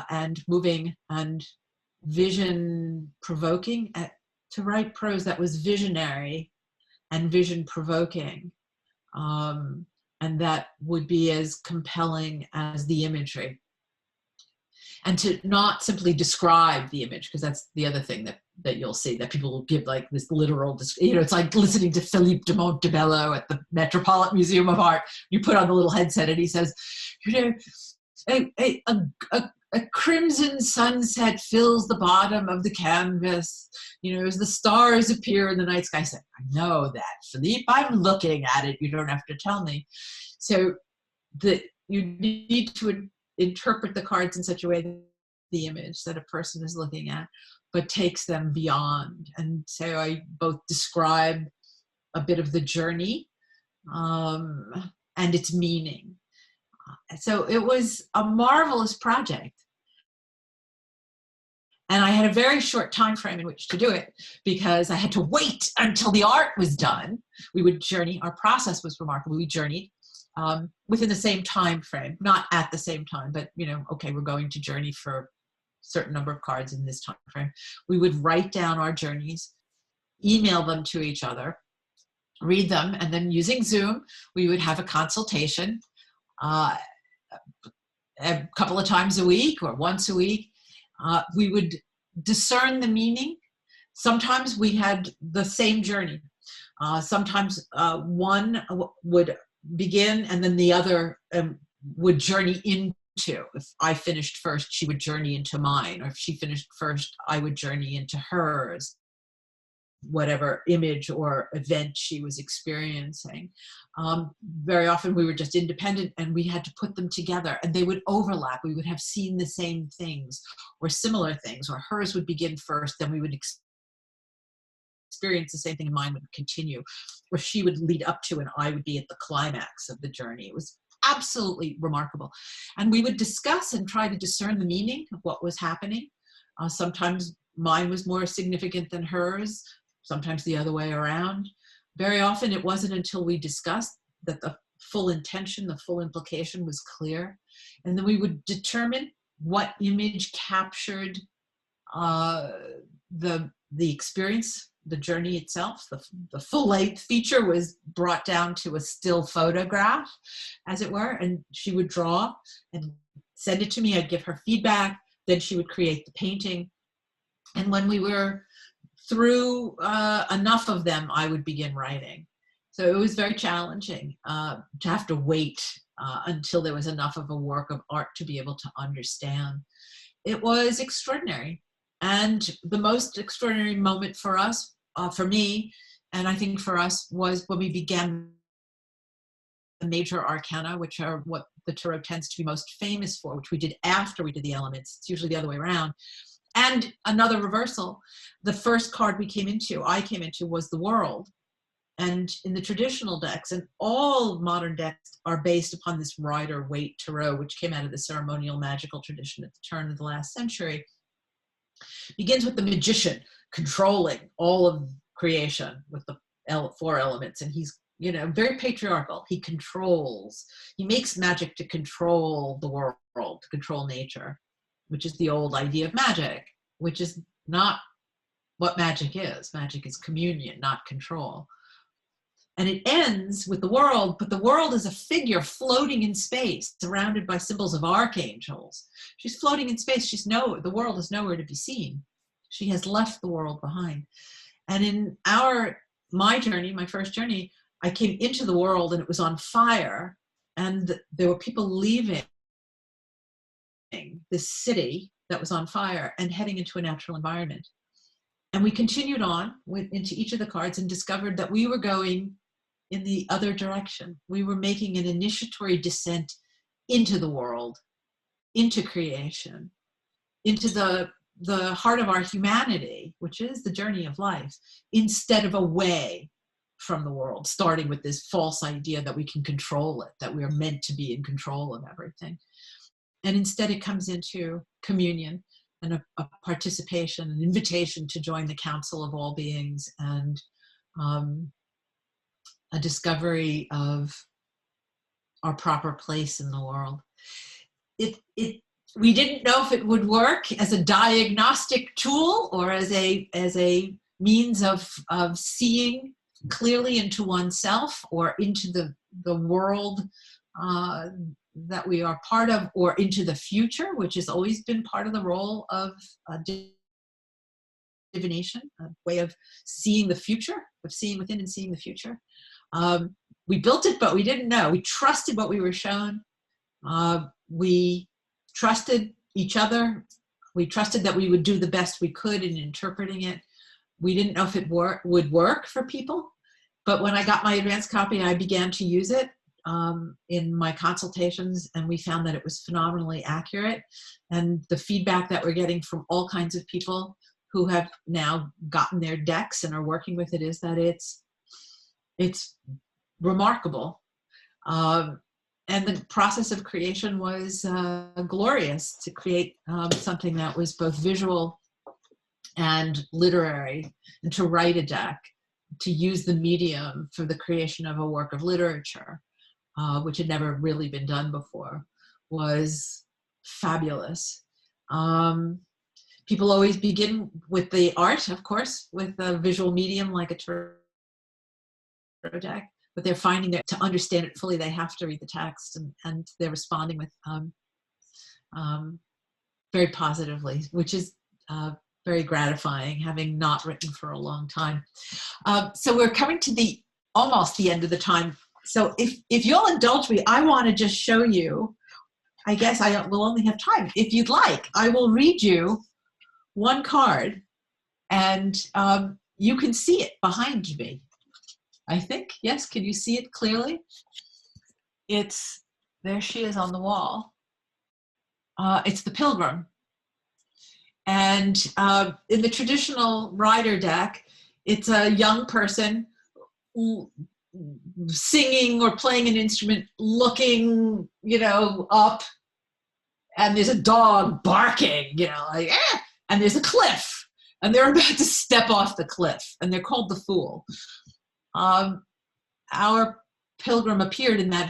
and moving and vision-provoking, to write prose that was visionary and vision-provoking, and that would be as compelling as the imagery. And to not simply describe the image, because that's the other thing that you'll see, that people will give like this literal, it's like listening to Philippe de Montebello at the Metropolitan Museum of Art. You put on the little headset and he says, a crimson sunset fills the bottom of the canvas, as the stars appear in the night sky. I said, I know that, Philippe, I'm looking at it. You don't have to tell me. So you need to interpret the cards in such a way that the image that a person is looking at, but takes them beyond. And so I both describe a bit of the journey and its meaning. So it was a marvelous project. And I had a very short time frame in which to do it, because I had to wait until the art was done. We would journey. Our process was remarkable. We journeyed within the same time frame, not at the same time, but okay, we're going to journey for a certain number of cards in this time frame. We would write down our journeys, email them to each other, read them, and then using Zoom, we would have a consultation a couple of times a week or once a week. We would discern the meaning. Sometimes we had the same journey. Sometimes one would begin and then the other would journey into to. If I finished first, she would journey into mine, or if she finished first, I would journey into hers, whatever image or event she was experiencing. Very often we were just independent and we had to put them together, and they would overlap. We would have seen the same things or similar things, or hers would begin first, then we would experience the same thing and mine would continue, or she would lead up to and I would be at the climax of the journey. It was absolutely remarkable. And we would discuss and try to discern the meaning of what was happening. Sometimes mine was more significant than hers, sometimes the other way around. Very often it wasn't until we discussed that the full intention, the full implication was clear. And then we would determine what image captured the experience, the journey itself. The full length feature was brought down to a still photograph, as it were, and she would draw and send it to me. I'd give her feedback, then she would create the painting. And when we were through enough of them, I would begin writing. So it was very challenging to have to wait until there was enough of a work of art to be able to understand. It was extraordinary. And the most extraordinary moment for us, for me, and I think for us, was when we began the major arcana, which are what the tarot tends to be most famous for, which we did after we did the elements. It's usually the other way around. And another reversal, the first card I came into was the World. And in the traditional decks, and all modern decks are based upon this Rider-Waite tarot, which came out of the ceremonial magical tradition at the turn of the last century. Begins with the magician controlling all of creation with the 4 elements. And he's, very patriarchal. He controls, he makes magic to control the world, to control nature, which is the old idea of magic, which is not what magic is. Magic is communion, not control. And it ends with the world, but the world is a figure floating in space, surrounded by symbols of archangels. She's floating in space. The world is nowhere to be seen. She has left the world behind. And in my journey, my first journey, I came into the world and it was on fire, and there were people leaving this city that was on fire and heading into a natural environment. And we continued on into each of the cards and discovered that we were going in the other direction. We were making an initiatory descent into the world, into creation, into the heart of our humanity, which is the journey of life, instead of away from the world, starting with this false idea that we can control it, that we are meant to be in control of everything. And instead it comes into communion and a participation, an invitation to join the council of all beings, and a discovery of our proper place in the world. We didn't know if it would work as a diagnostic tool or as a means of seeing clearly into oneself or into the world that we are part of, or into the future, which has always been part of the role of divination, a way of seeing the future, of seeing within and seeing the future. We built it, but we didn't know. We trusted what we were shown. We trusted each other. We trusted that we would do the best we could in interpreting it. We didn't know if it would work for people, but when I got my advanced copy, I began to use it in my consultations, and we found that it was phenomenally accurate. And the feedback that we're getting from all kinds of people who have now gotten their decks and are working with it is that it's remarkable. And the process of creation was glorious, to create something that was both visual and literary, and to write a deck, to use the medium for the creation of a work of literature, which had never really been done before, was fabulous. People always begin with the art, of course, with a visual medium like a tarot deck, but they're finding that to understand it fully, they have to read the text, and they're responding with very positively, which is very gratifying, having not written for a long time. So we're coming to almost the end of the time. So if you'll indulge me, I want to just show you I guess I will only have time. If you'd like, I will read you one card, and you can see it behind me. I think, yes, can you see it clearly? There she is on the wall. It's the Pilgrim. And in the traditional rider deck, it's a young person singing or playing an instrument, looking, up, and there's a dog barking, like, eh! And there's a cliff, and they're about to step off the cliff, and they're called the Fool. Our Pilgrim appeared in that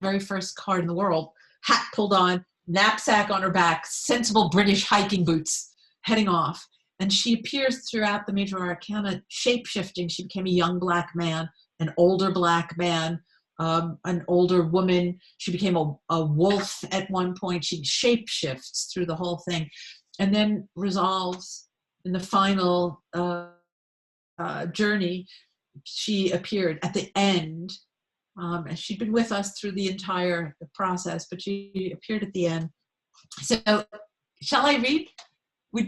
very first card in the world, hat pulled on, knapsack on her back, sensible British hiking boots, heading off. And she appears throughout the major arcana, shape-shifting. She became a young black man, an older black man, an older woman. She became a wolf at one point. She shape-shifts through the whole thing, and then resolves in the final journey. She appeared at the end. And she'd been with us through the entire process, but she appeared at the end. So, shall I read?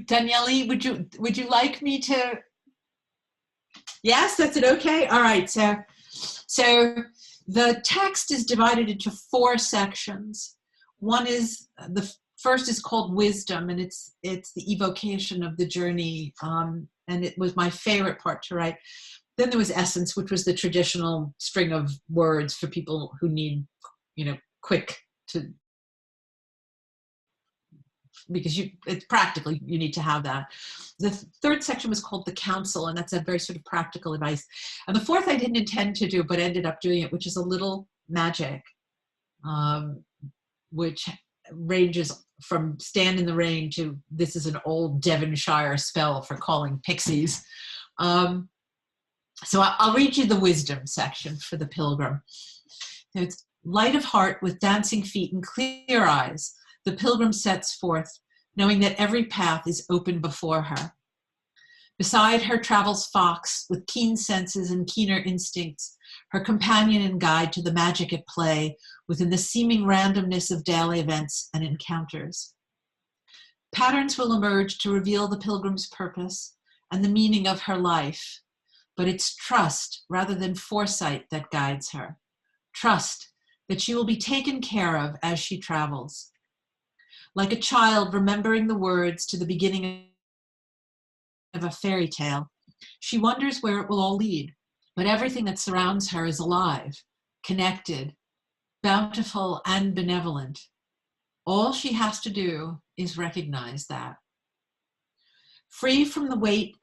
Daniele, would you like me to? Yes, that's it. Okay. All right. So the text is divided into 4 sections. The first is called Wisdom, and it's the evocation of the journey, and it was my favorite part to write. Then there was Essence, which was the traditional string of words for people who need, quick to, because it's practical, you need to have that. The third section was called the Counsel, and that's a very sort of practical advice. And the fourth I didn't intend to do, but ended up doing it, which is a little magic, which ranges from stand in the rain to this is an old Devonshire spell for calling pixies. So I'll read you the Wisdom section for the Pilgrim. It's light of heart with dancing feet and clear eyes. The Pilgrim sets forth, knowing that every path is open before her. Beside her travels Fox with keen senses and keener instincts, her companion and guide to the magic at play within the seeming randomness of daily events and encounters. Patterns will emerge to reveal the Pilgrim's purpose and the meaning of her life. But it's trust rather than foresight that guides her. Trust that she will be taken care of as she travels. Like a child remembering the words to the beginning of a fairy tale, she wonders where it will all lead. But everything that surrounds her is alive, connected, bountiful, and benevolent. All she has to do is recognize that. Free from the weight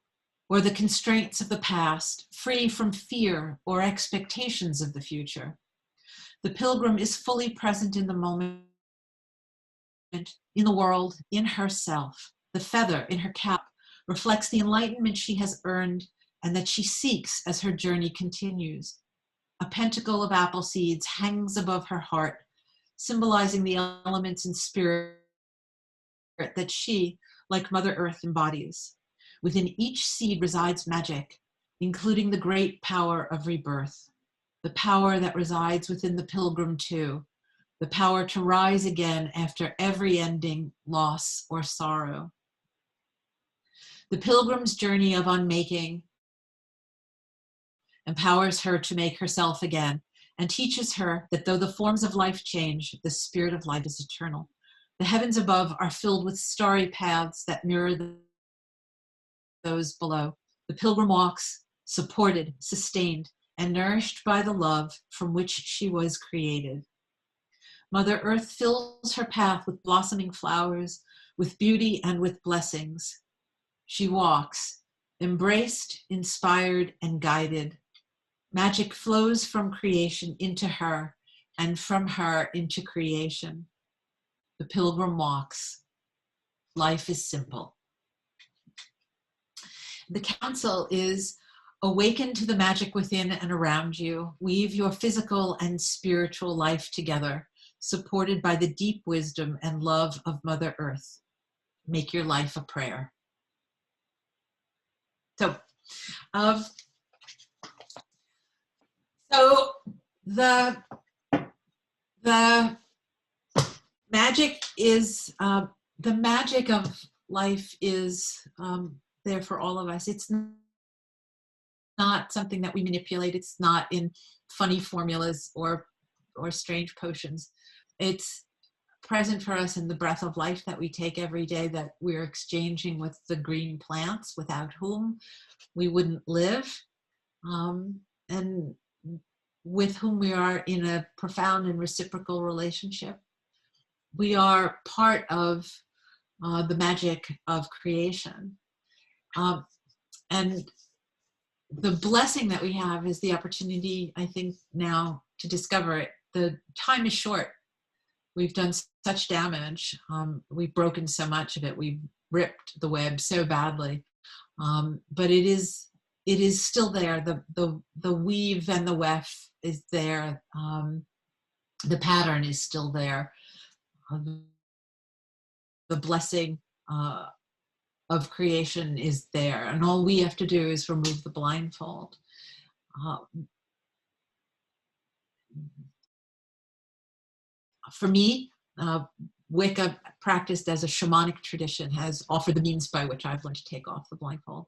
or the constraints of the past, free from fear or expectations of the future. The Pilgrim is fully present in the moment, in the world, in herself. The feather in her cap reflects the enlightenment she has earned and that she seeks as her journey continues. A pentacle of apple seeds hangs above her heart, symbolizing the elements and spirit that she, like Mother Earth, embodies. Within each seed resides magic, including the great power of rebirth, the power that resides within the Pilgrim too, the power to rise again after every ending, loss, or sorrow. The Pilgrim's journey of unmaking empowers her to make herself again and teaches her that though the forms of life change, the spirit of life is eternal. The heavens above are filled with starry paths that mirror those below. The Pilgrim walks, supported, sustained, and nourished by the love from which she was created. Mother Earth fills her path with blossoming flowers, with beauty and with blessings. She walks, embraced, inspired, and guided. Magic flows from creation into her, and from her into creation. The Pilgrim walks. Life is simple. The counsel is awaken to the magic within and around you. Weave your physical and spiritual life together, supported by the deep wisdom and love of Mother Earth. Make your life a prayer. So the Magic is, the magic of life is there for all of us. It's not something that we manipulate. It's not in funny formulas or strange potions. It's present for us in the breath of life that we take every day, that we're exchanging with the green plants without whom we wouldn't live, and with whom we are in a profound and reciprocal relationship. We are part of the magic of creation. And the blessing that we have is the opportunity, I think, now to discover it. The time is short. We've done such damage. We've broken so much of it. We've ripped the web so badly. But it is still there. The weave and the weft is there. The pattern is still there. The blessing of creation is there. And all we have to do is remove the blindfold. For me, Wicca, practiced as a shamanic tradition, has offered the means by which I've learned to take off the blindfold.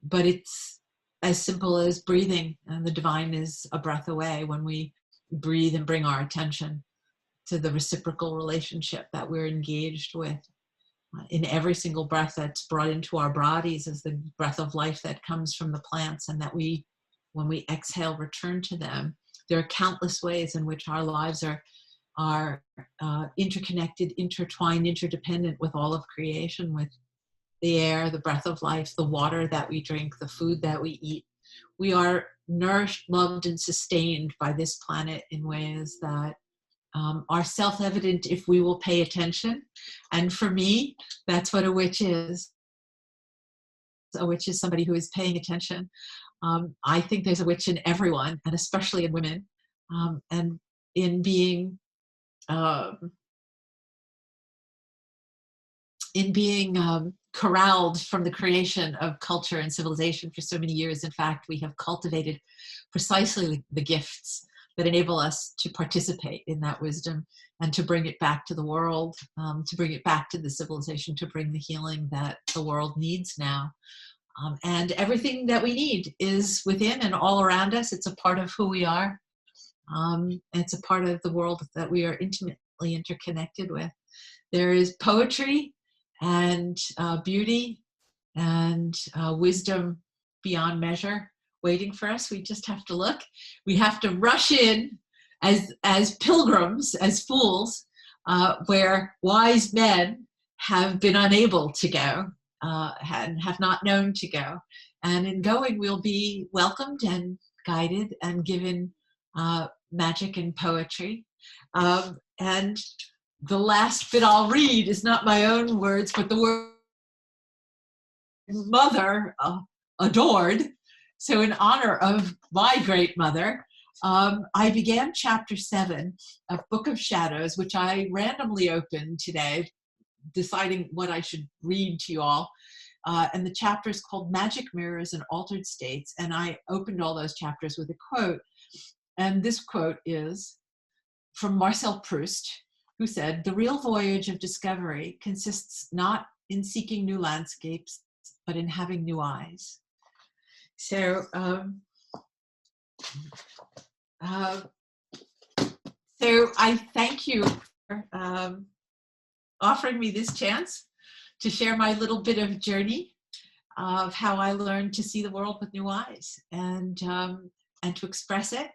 But it's as simple as breathing, and the divine is a breath away when we breathe and bring our attention to the reciprocal relationship that we're engaged with. In every single breath that's brought into our bodies is the breath of life that comes from the plants, and that we, when we exhale, return to them. There are countless ways in which our lives are interconnected, intertwined, interdependent with all of creation, with the air, the breath of life, the water that we drink, the food that we eat. We are nourished, loved, and sustained by this planet in ways that are self-evident if we will pay attention. And for me, that's what a witch is. A witch is somebody who is paying attention. I think there's a witch in everyone, and especially in women, and in being corralled from the creation of culture and civilization for so many years. In fact, we have cultivated precisely the gifts that enable us to participate in that wisdom and to bring it back to the world, to bring it back to the civilization, to bring the healing that the world needs now. And everything that we need is within and all around us. It's a part of who we are. It's a part of the world that we are intimately interconnected with. There is poetry and beauty and wisdom beyond measure waiting for us. We just have to look. We have to rush in as pilgrims, as fools, where wise men have been unable to go and have not known to go. And in going, we'll be welcomed and guided and given magic and poetry. And the last bit I'll read is not my own words, but the word mother adored. So in honor of my great mother, I began chapter 7 of Book of Shadows, which I randomly opened today, deciding what I should read to you all. And the chapter is called Magic Mirrors and Altered States. And I opened all those chapters with a quote. And this quote is from Marcel Proust, who said, "The real voyage of discovery consists not in seeking new landscapes, but in having new eyes." So, so I thank you for offering me this chance to share my little bit of journey of how I learned to see the world with new eyes and to express it.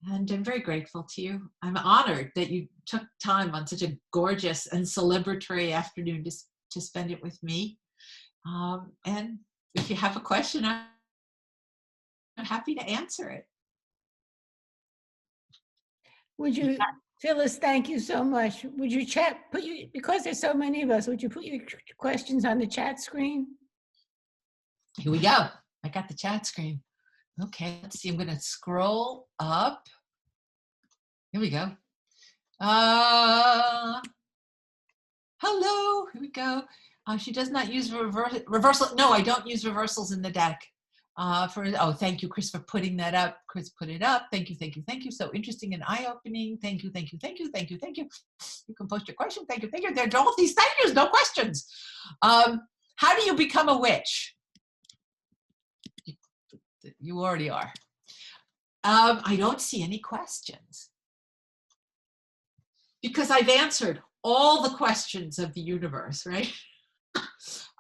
And I'm very grateful to you. I'm honored that you took time on such a gorgeous and celebratory afternoon to spend it with me. And if you have a question, I'm happy to answer it. Would you, Phyllis, thank you so much. Would you because there's so many of us, would you put your questions on the chat screen? Here we go. I got the chat screen. Okay, let's see. I'm going to scroll up. Here we go. Hello. Here we go. She does not use reversal. No, I don't use reversals in the deck. Thank you, Chris, for putting that up. Chris put it up. Thank you, thank you, thank you. So interesting and eye-opening. Thank you, thank you, thank you, thank you, thank you. You can post your question. Thank you, thank you. There are all these thank yous, no questions. How do you become a witch? You already are. I don't see any questions because I've answered all the questions of the universe, right?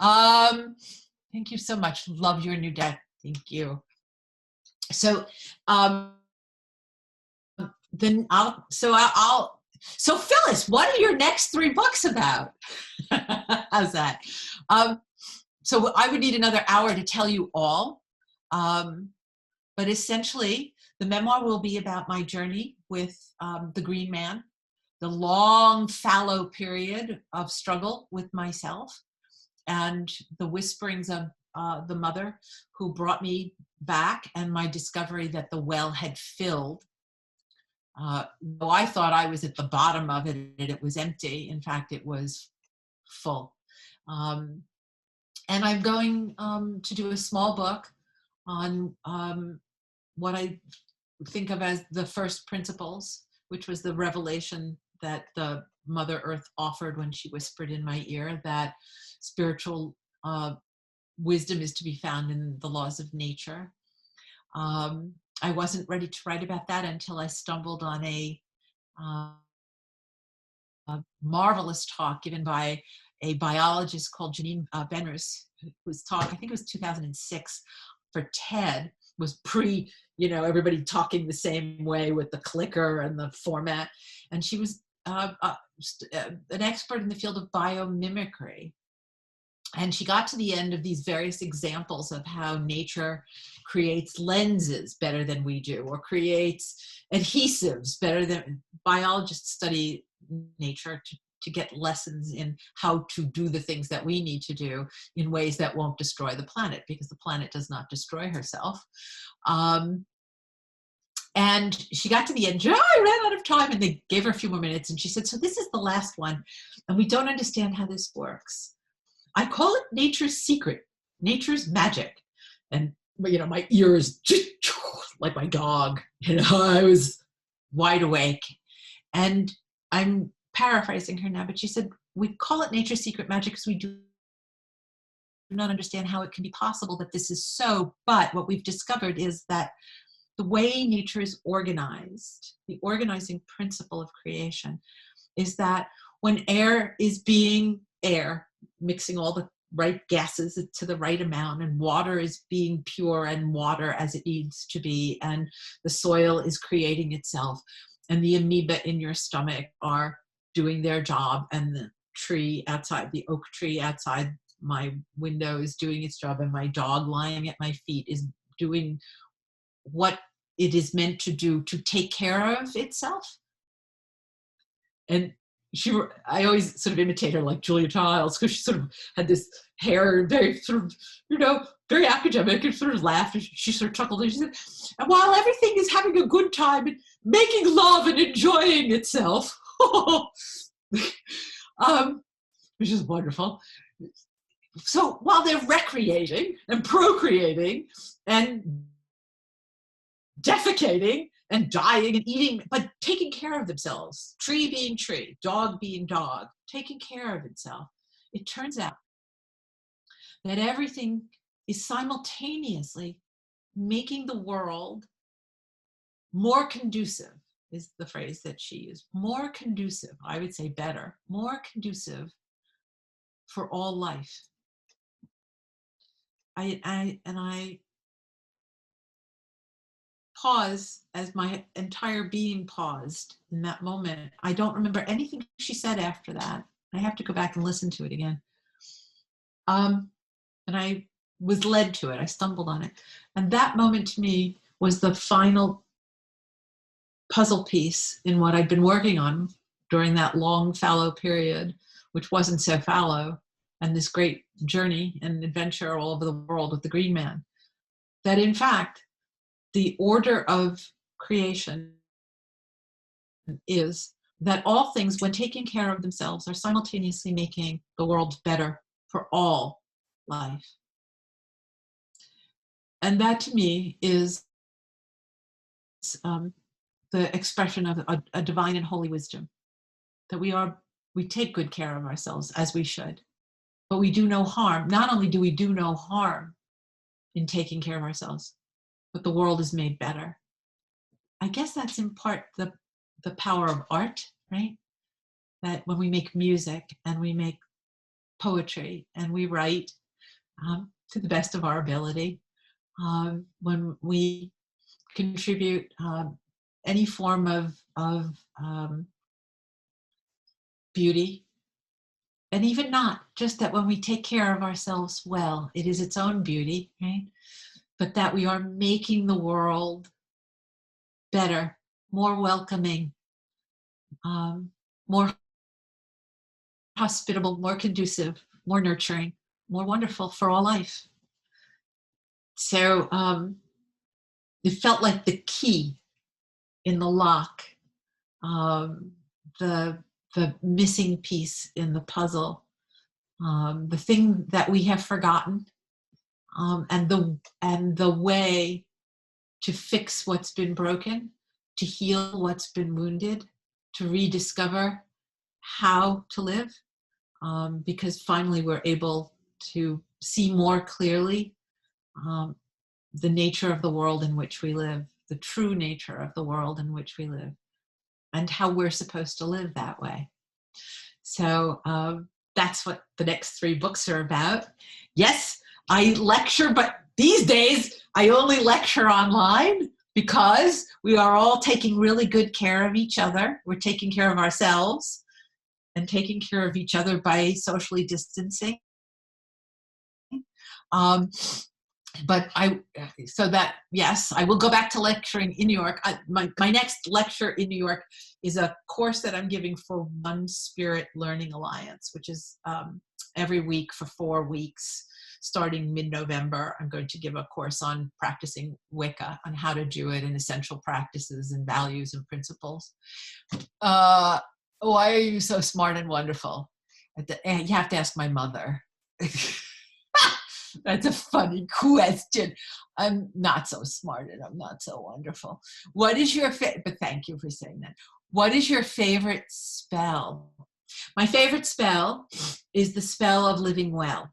Thank you so much. Love your new deck. Thank you. So, so Phyllis, what are your next 3 books about? How's that? So I would need another hour to tell you all. But essentially, the memoir will be about my journey with the Green Man, the long fallow period of struggle with myself, and the whisperings of the mother who brought me back, and my discovery that the well had filled. Though I thought I was at the bottom of it and it was empty, in fact, it was full. And I'm going to do a small book on what I think of as the first principles, which was the revelation that the Mother Earth offered when she whispered in my ear that spiritual wisdom is to be found in the laws of nature. I wasn't ready to write about that until I stumbled on a marvelous talk given by a biologist called Janine Benrus, whose talk, I think it was 2006, for TED, was everybody talking the same way with the clicker and the format. And she was an expert in the field of biomimicry. And she got to the end of these various examples of how nature creates lenses better than we do, or creates adhesives better than biologists study nature to get lessons in how to do the things that we need to do in ways that won't destroy the planet, because the planet does not destroy herself. And she got to the end, I ran out of time, and they gave her a few more minutes, and she said, so this is the last one, and we don't understand how this works. I call it nature's secret, nature's magic. And, my ears, like my dog, I was wide awake. And I'm paraphrasing her now, but she said, we call it nature's secret magic because we do not understand how it can be possible that this is so. But what we've discovered is that the way nature is organized, the organizing principle of creation, is that when air is being air, mixing all the right gases to the right amount, and water is being pure and water as it needs to be, and the soil is creating itself, and the amoeba in your stomach are doing their job, and the tree outside, the oak tree outside my window is doing its job, and my dog lying at my feet is doing what it is meant to do to take care of itself. And I always sort of imitate her like Julia Childs, because she sort of had this hair, very sort of, very academic, and sort of laughed, and she sort of chuckled, and she said, and while everything is having a good time and making love and enjoying itself, which is wonderful. So while they're recreating and procreating and defecating and dying and eating, but taking care of themselves, tree being tree, dog being dog, taking care of itself, it turns out that everything is simultaneously making the world more conducive, is the phrase that she used. More conducive, I would say better, more conducive for all life. I pause as my entire being paused in that moment. I don't remember anything she said after that. I have to go back and listen to it again. And I was led to it. I stumbled on it. And that moment to me was the final puzzle piece in what I'd been working on during that long fallow period, which wasn't so fallow, and this great journey and adventure all over the world with the Green Man. That in fact, the order of creation is that all things, when taking care of themselves, are simultaneously making the world better for all life. And that to me is the expression of a divine and holy wisdom, that we take good care of ourselves as we should, but we do no harm. Not only do we do no harm in taking care of ourselves, but the world is made better. I guess that's in part the power of art, right? That when we make music and we make poetry and we write to the best of our ability, when we contribute any form of beauty, and even not, just that when we take care of ourselves well, it is its own beauty, right? But that we are making the world better, more welcoming, more hospitable, more conducive, more nurturing, more wonderful for all life. So it felt like the key in the lock, the missing piece in the puzzle, the thing that we have forgotten, and the way to fix what's been broken, to heal what's been wounded, to rediscover how to live, because finally we're able to see more clearly the nature of the world in which we live, the true nature of the world in which we live, and how we're supposed to live that way. So that's what the next 3 books are about. Yes, I lecture, but these days I only lecture online because we are all taking really good care of each other. We're taking care of ourselves and taking care of each other by socially distancing. But yes, I will go back to lecturing in New York. My next lecture in New York is a course that I'm giving for One Spirit Learning Alliance, which is every week for 4 weeks, starting mid-November. I'm going to give a course on practicing Wicca, on how to do it, and essential practices and values and principles. Why are you so smart and wonderful? You have to ask my mother. That's a funny question. I'm not so smart and I'm not so wonderful. What is your but thank you for saying that. What is your favorite spell? My favorite spell is the spell of living well.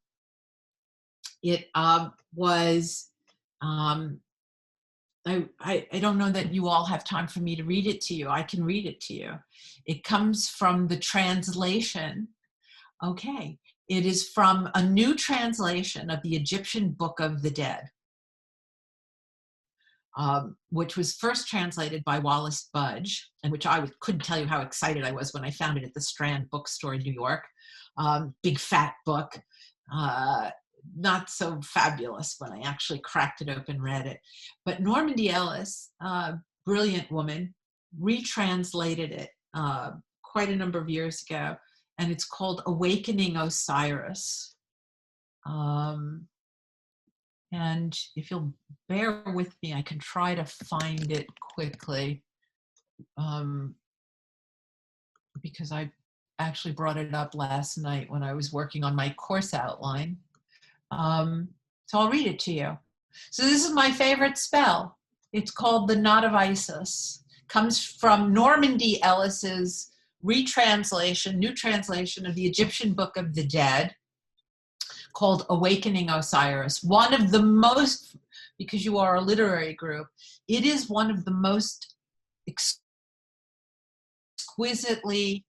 It was, I don't know that you all have time for me to read it to you. I can read it to you. It comes from the translation. Okay. It is from a new translation of the Egyptian Book of the Dead, which was first translated by Wallace Budge, and which I couldn't tell you how excited I was when I found it at the Strand bookstore in New York. Big fat book, not so fabulous when I actually cracked it open and read it. But Normandy Ellis, brilliant woman, retranslated it quite a number of years ago. And it's called Awakening Osiris. And if you'll bear with me, I can try to find it quickly, because I actually brought it up last night when I was working on my course outline. So I'll read it to you. So this is my favorite spell. It's called the Knot of Isis. Comes from Normandy Ellis's new translation of the Egyptian Book of the Dead, called Awakening Osiris. One of the most, because you are a literary group, it is one of the most exquisitely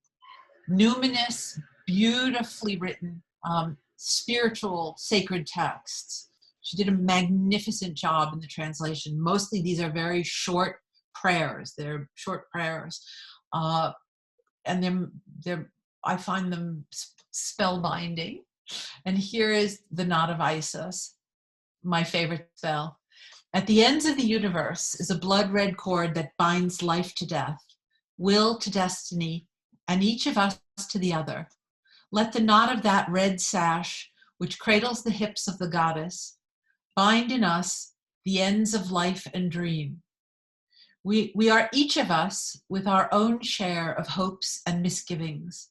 numinous, beautifully written, spiritual, sacred texts. She did a magnificent job in the translation. Mostly these are very short prayers. They're short prayers. And I find them spellbinding. And here is the Knot of Isis, my favorite spell. At the ends of the universe is a blood-red cord that binds life to death, will to destiny, and each of us to the other. Let the knot of that red sash, which cradles the hips of the goddess, bind in us the ends of life and dream. We are each of us with our own share of hopes and misgivings.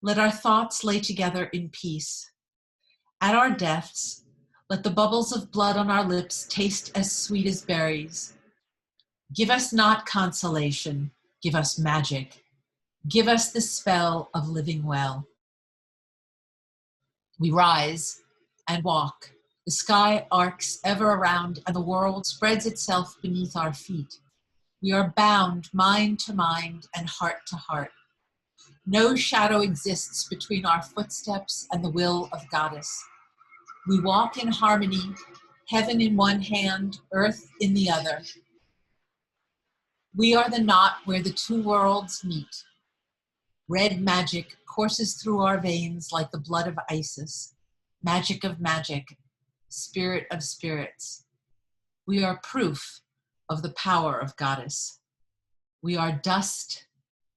Let our thoughts lay together in peace. At our deaths, Let the bubbles of blood on our lips taste as sweet as berries. Give us not consolation, give us magic. Give us the spell of living well. We rise and walk. The sky arcs ever around, and the world spreads itself beneath our feet. We are bound mind to mind and heart to heart. No shadow exists between our footsteps and the will of Goddess. We walk in harmony, heaven in one hand, earth in the other. We are the knot where the two worlds meet. Red magic courses through our veins like the blood of Isis. Magic of magic, spirit of spirits. We are proof of the power of Goddess. We are dust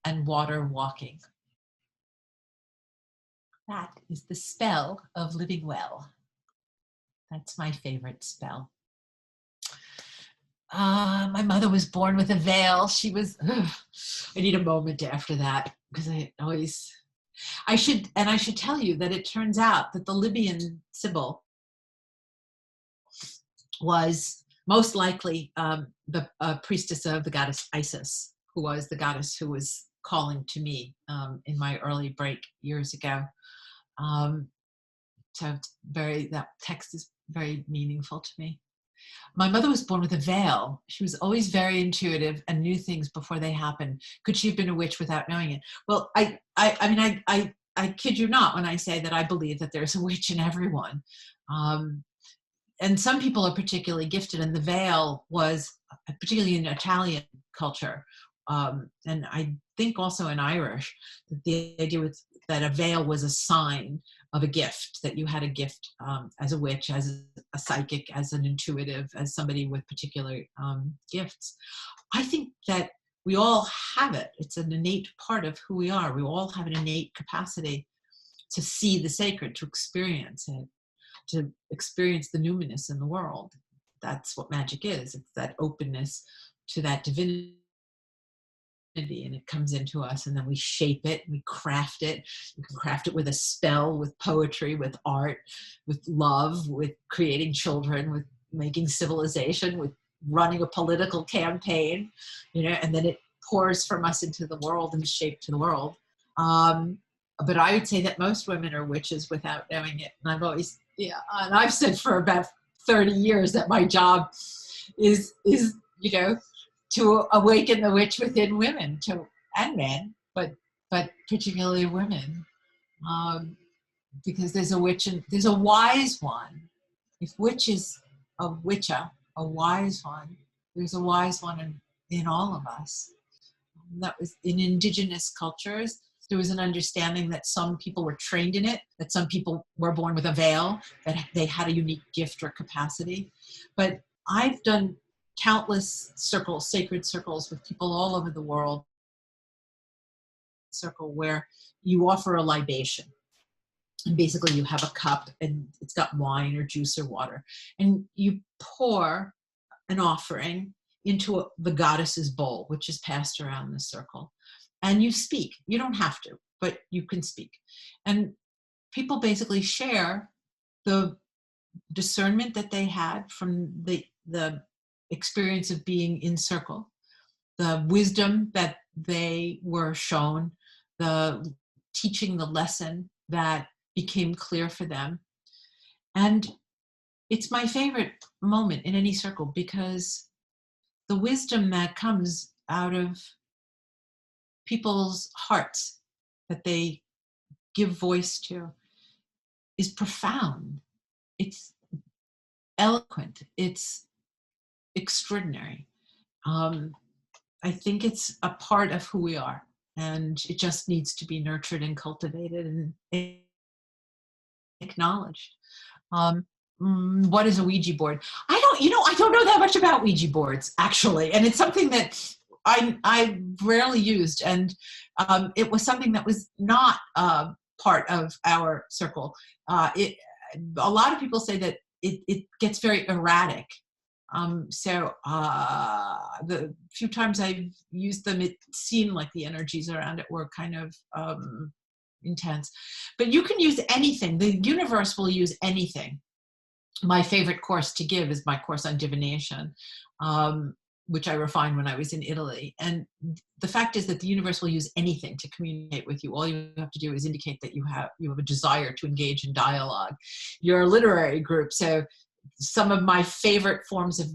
and water walking. That is the spell of living well. That's my favorite spell. My mother was born with a veil. She was, I need a moment after that because I should tell you that it turns out that the Libyan Sibyl was most likely the priestess of the goddess Isis, who was the goddess who was calling to me in my early break years ago. So that text is very meaningful to me. My mother was born with a veil. She was always very intuitive and knew things before they happened. Could she have been a witch without knowing it? Well, I kid you not when I say that I believe that there's a witch in everyone. And some people are particularly gifted, and the veil was, particularly in Italian culture, and I think also in Irish, that the idea was that a veil was a sign of a gift, that you had a gift as a witch, as a psychic, as an intuitive, as somebody with particular gifts. I think that we all have it. It's an innate part of who we are. We all have an innate capacity to see the sacred, to experience it, to experience the numinous in the world. That's what magic is. It's that openness to that divinity, and it comes into us, and then we shape it, we craft it. You can craft it with a spell, with poetry, with art, with love, with creating children, with making civilization, with running a political campaign, and then it pours from us into the world and is shaped to the world. But I would say that most women are witches without knowing it. And and I've said for about 30 years that my job is to awaken the witch within women, and men, but particularly women, because there's a witch and there's a wise one. If witch is a witcher, a wise one, there's a wise one in all of us. That was in indigenous cultures. There was an understanding that some people were trained in it, that some people were born with a veil, that they had a unique gift or capacity. But I've done countless circles, sacred circles with people all over the world, circle where you offer a libation. And basically you have a cup and it's got wine or juice or water. And you pour an offering into the goddess's bowl, which is passed around the circle. And you speak. You don't have to, but you can speak. And people basically share the discernment that they had from the experience of being in circle, the wisdom that they were shown, the teaching, the lesson that became clear for them. And it's my favorite moment in any circle, because the wisdom that comes out of people's hearts that they give voice to is profound. It's eloquent. It's extraordinary. I think it's a part of who we are, and it just needs to be nurtured and cultivated and acknowledged. What is a Ouija board? I don't know that much about Ouija boards, actually, and it's something that I rarely used, and it was something that was not part of our circle. A lot of people say that it gets very erratic. So the few times I've used them, it seemed like the energies around it were kind of intense. But you can use anything. The universe will use anything. my favorite course to give is my course on divination, which I refined when I was in Italy. And the fact is that the universe will use anything to communicate with you. All you have to do is indicate that you have a desire to engage in dialogue. You're a literary group, so some of my favorite forms of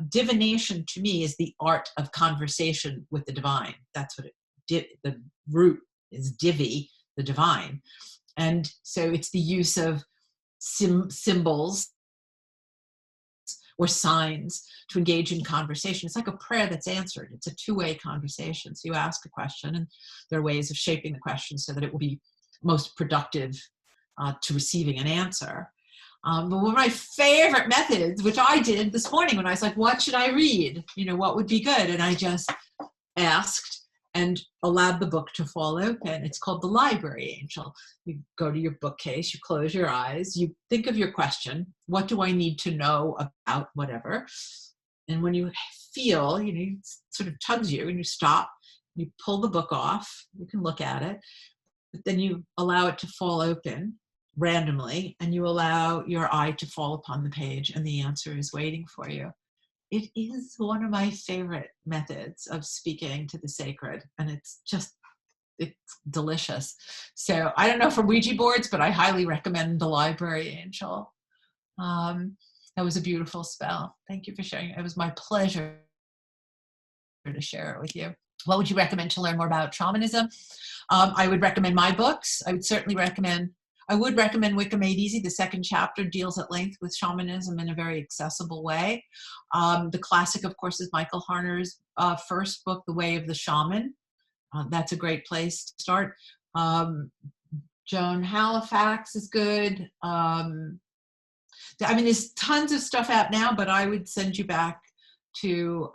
divination to me is the art of conversation with the divine. That's what the root is, divi, the divine. And so it's the use of symbols or signs to engage in conversation. It's like a prayer that's answered. It's a two-way conversation. So you ask a question, and there are ways of shaping the question so that it will be most productive to receiving an answer. But one of my favorite methods, which I did this morning when I was like, what should I read? What would be good? And I just asked and allowed the book to fall open. It's called The Library Angel. You go to your bookcase, you close your eyes, you think of your question. What do I need to know about whatever? And when you feel, it sort of tugs you, and you stop, you pull the book off, you can look at it, but then you allow it to fall open randomly, and you allow your eye to fall upon the page, and the answer is waiting for you. It is one of my favorite methods of speaking to the sacred, and it's delicious. So I don't know for Ouija boards, but I highly recommend The Library Angel. That was a beautiful spell. Thank you for sharing it. It was my pleasure to share it with you. What would you recommend to learn more about shamanism? I would recommend my books. I would recommend Wiccan-Made Easy. The second chapter deals at length with shamanism in a very accessible way. The classic, of course, is Michael Harner's first book, The Way of the Shaman. That's a great place to start. Joan Halifax is good. There's tons of stuff out now, but I would send you back to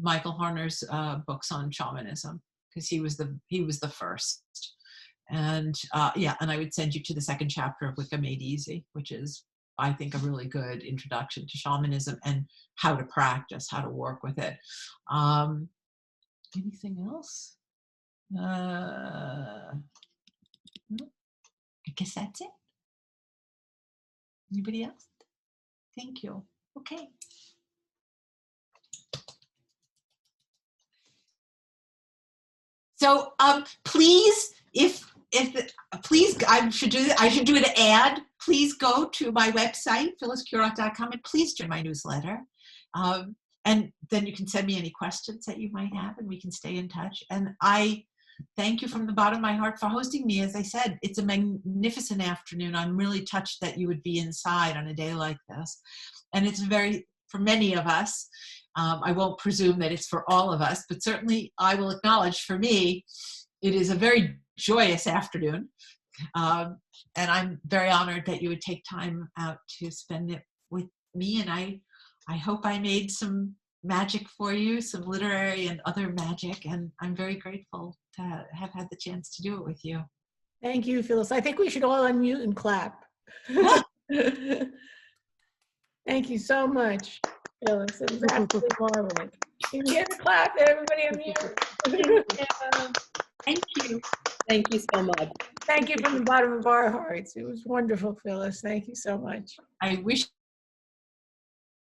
Michael Harner's books on shamanism, because he was the first. And and I would send you to the second chapter of Wiccan-Made Easy, which is, I think, a really good introduction to shamanism and how to practice, how to work with it. Anything else? I guess that's it. Anybody else? Thank you. Okay. So please, please, I should do an ad. Please go to my website, phylliscurott.com, and please join my newsletter. And then you can send me any questions that you might have, and we can stay in touch. And I thank you from the bottom of my heart for hosting me. As I said, it's a magnificent afternoon. I'm really touched that you would be inside on a day like this. And it's for many of us, I won't presume that it's for all of us, but certainly I will acknowledge for me, it is a very joyous afternoon. And I'm very honored that you would take time out to spend it with me. And I hope I made some magic for you, some literary and other magic. And I'm very grateful to have had the chance to do it with you. Thank you, Phyllis. I think we should all unmute and clap. Thank you so much, Phyllis. It was absolutely marvelous. You can get a clap, everybody unmute. Thank you. Thank you so much. Thank you from the bottom of our hearts. It was wonderful, Phyllis. Thank you so much. I wish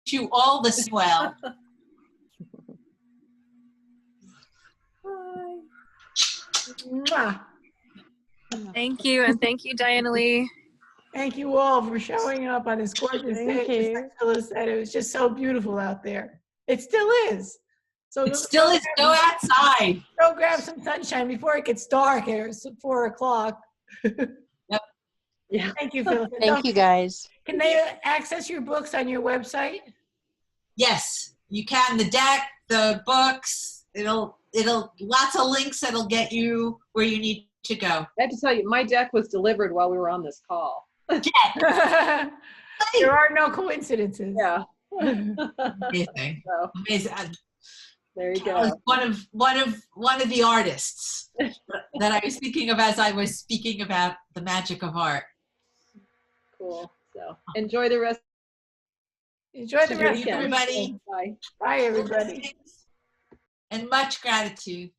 you all the swell. Bye. Mwah. Thank you, and thank you, Diana Lee. Thank you all for showing up on this gorgeous day. Just like Phyllis said, it was just so beautiful out there. It still is. So it still is. Go outside. Go grab some sunshine before it gets dark. It's 4 o'clock. Yep. Yeah. Thank you, Phyllis. Thank you, guys. Can they access your books on your website? Yes, you can. The deck, the books, it'll lots of links that'll get you where you need to go. I have to tell you, my deck was delivered while we were on this call. There are no coincidences. Yeah. Amazing. So, amazing. There you go. One of the artists that I was thinking of as I was speaking about the magic of art. Cool. So enjoy the rest. Enjoy the rest, everybody. Bye. Bye, everybody. And much gratitude.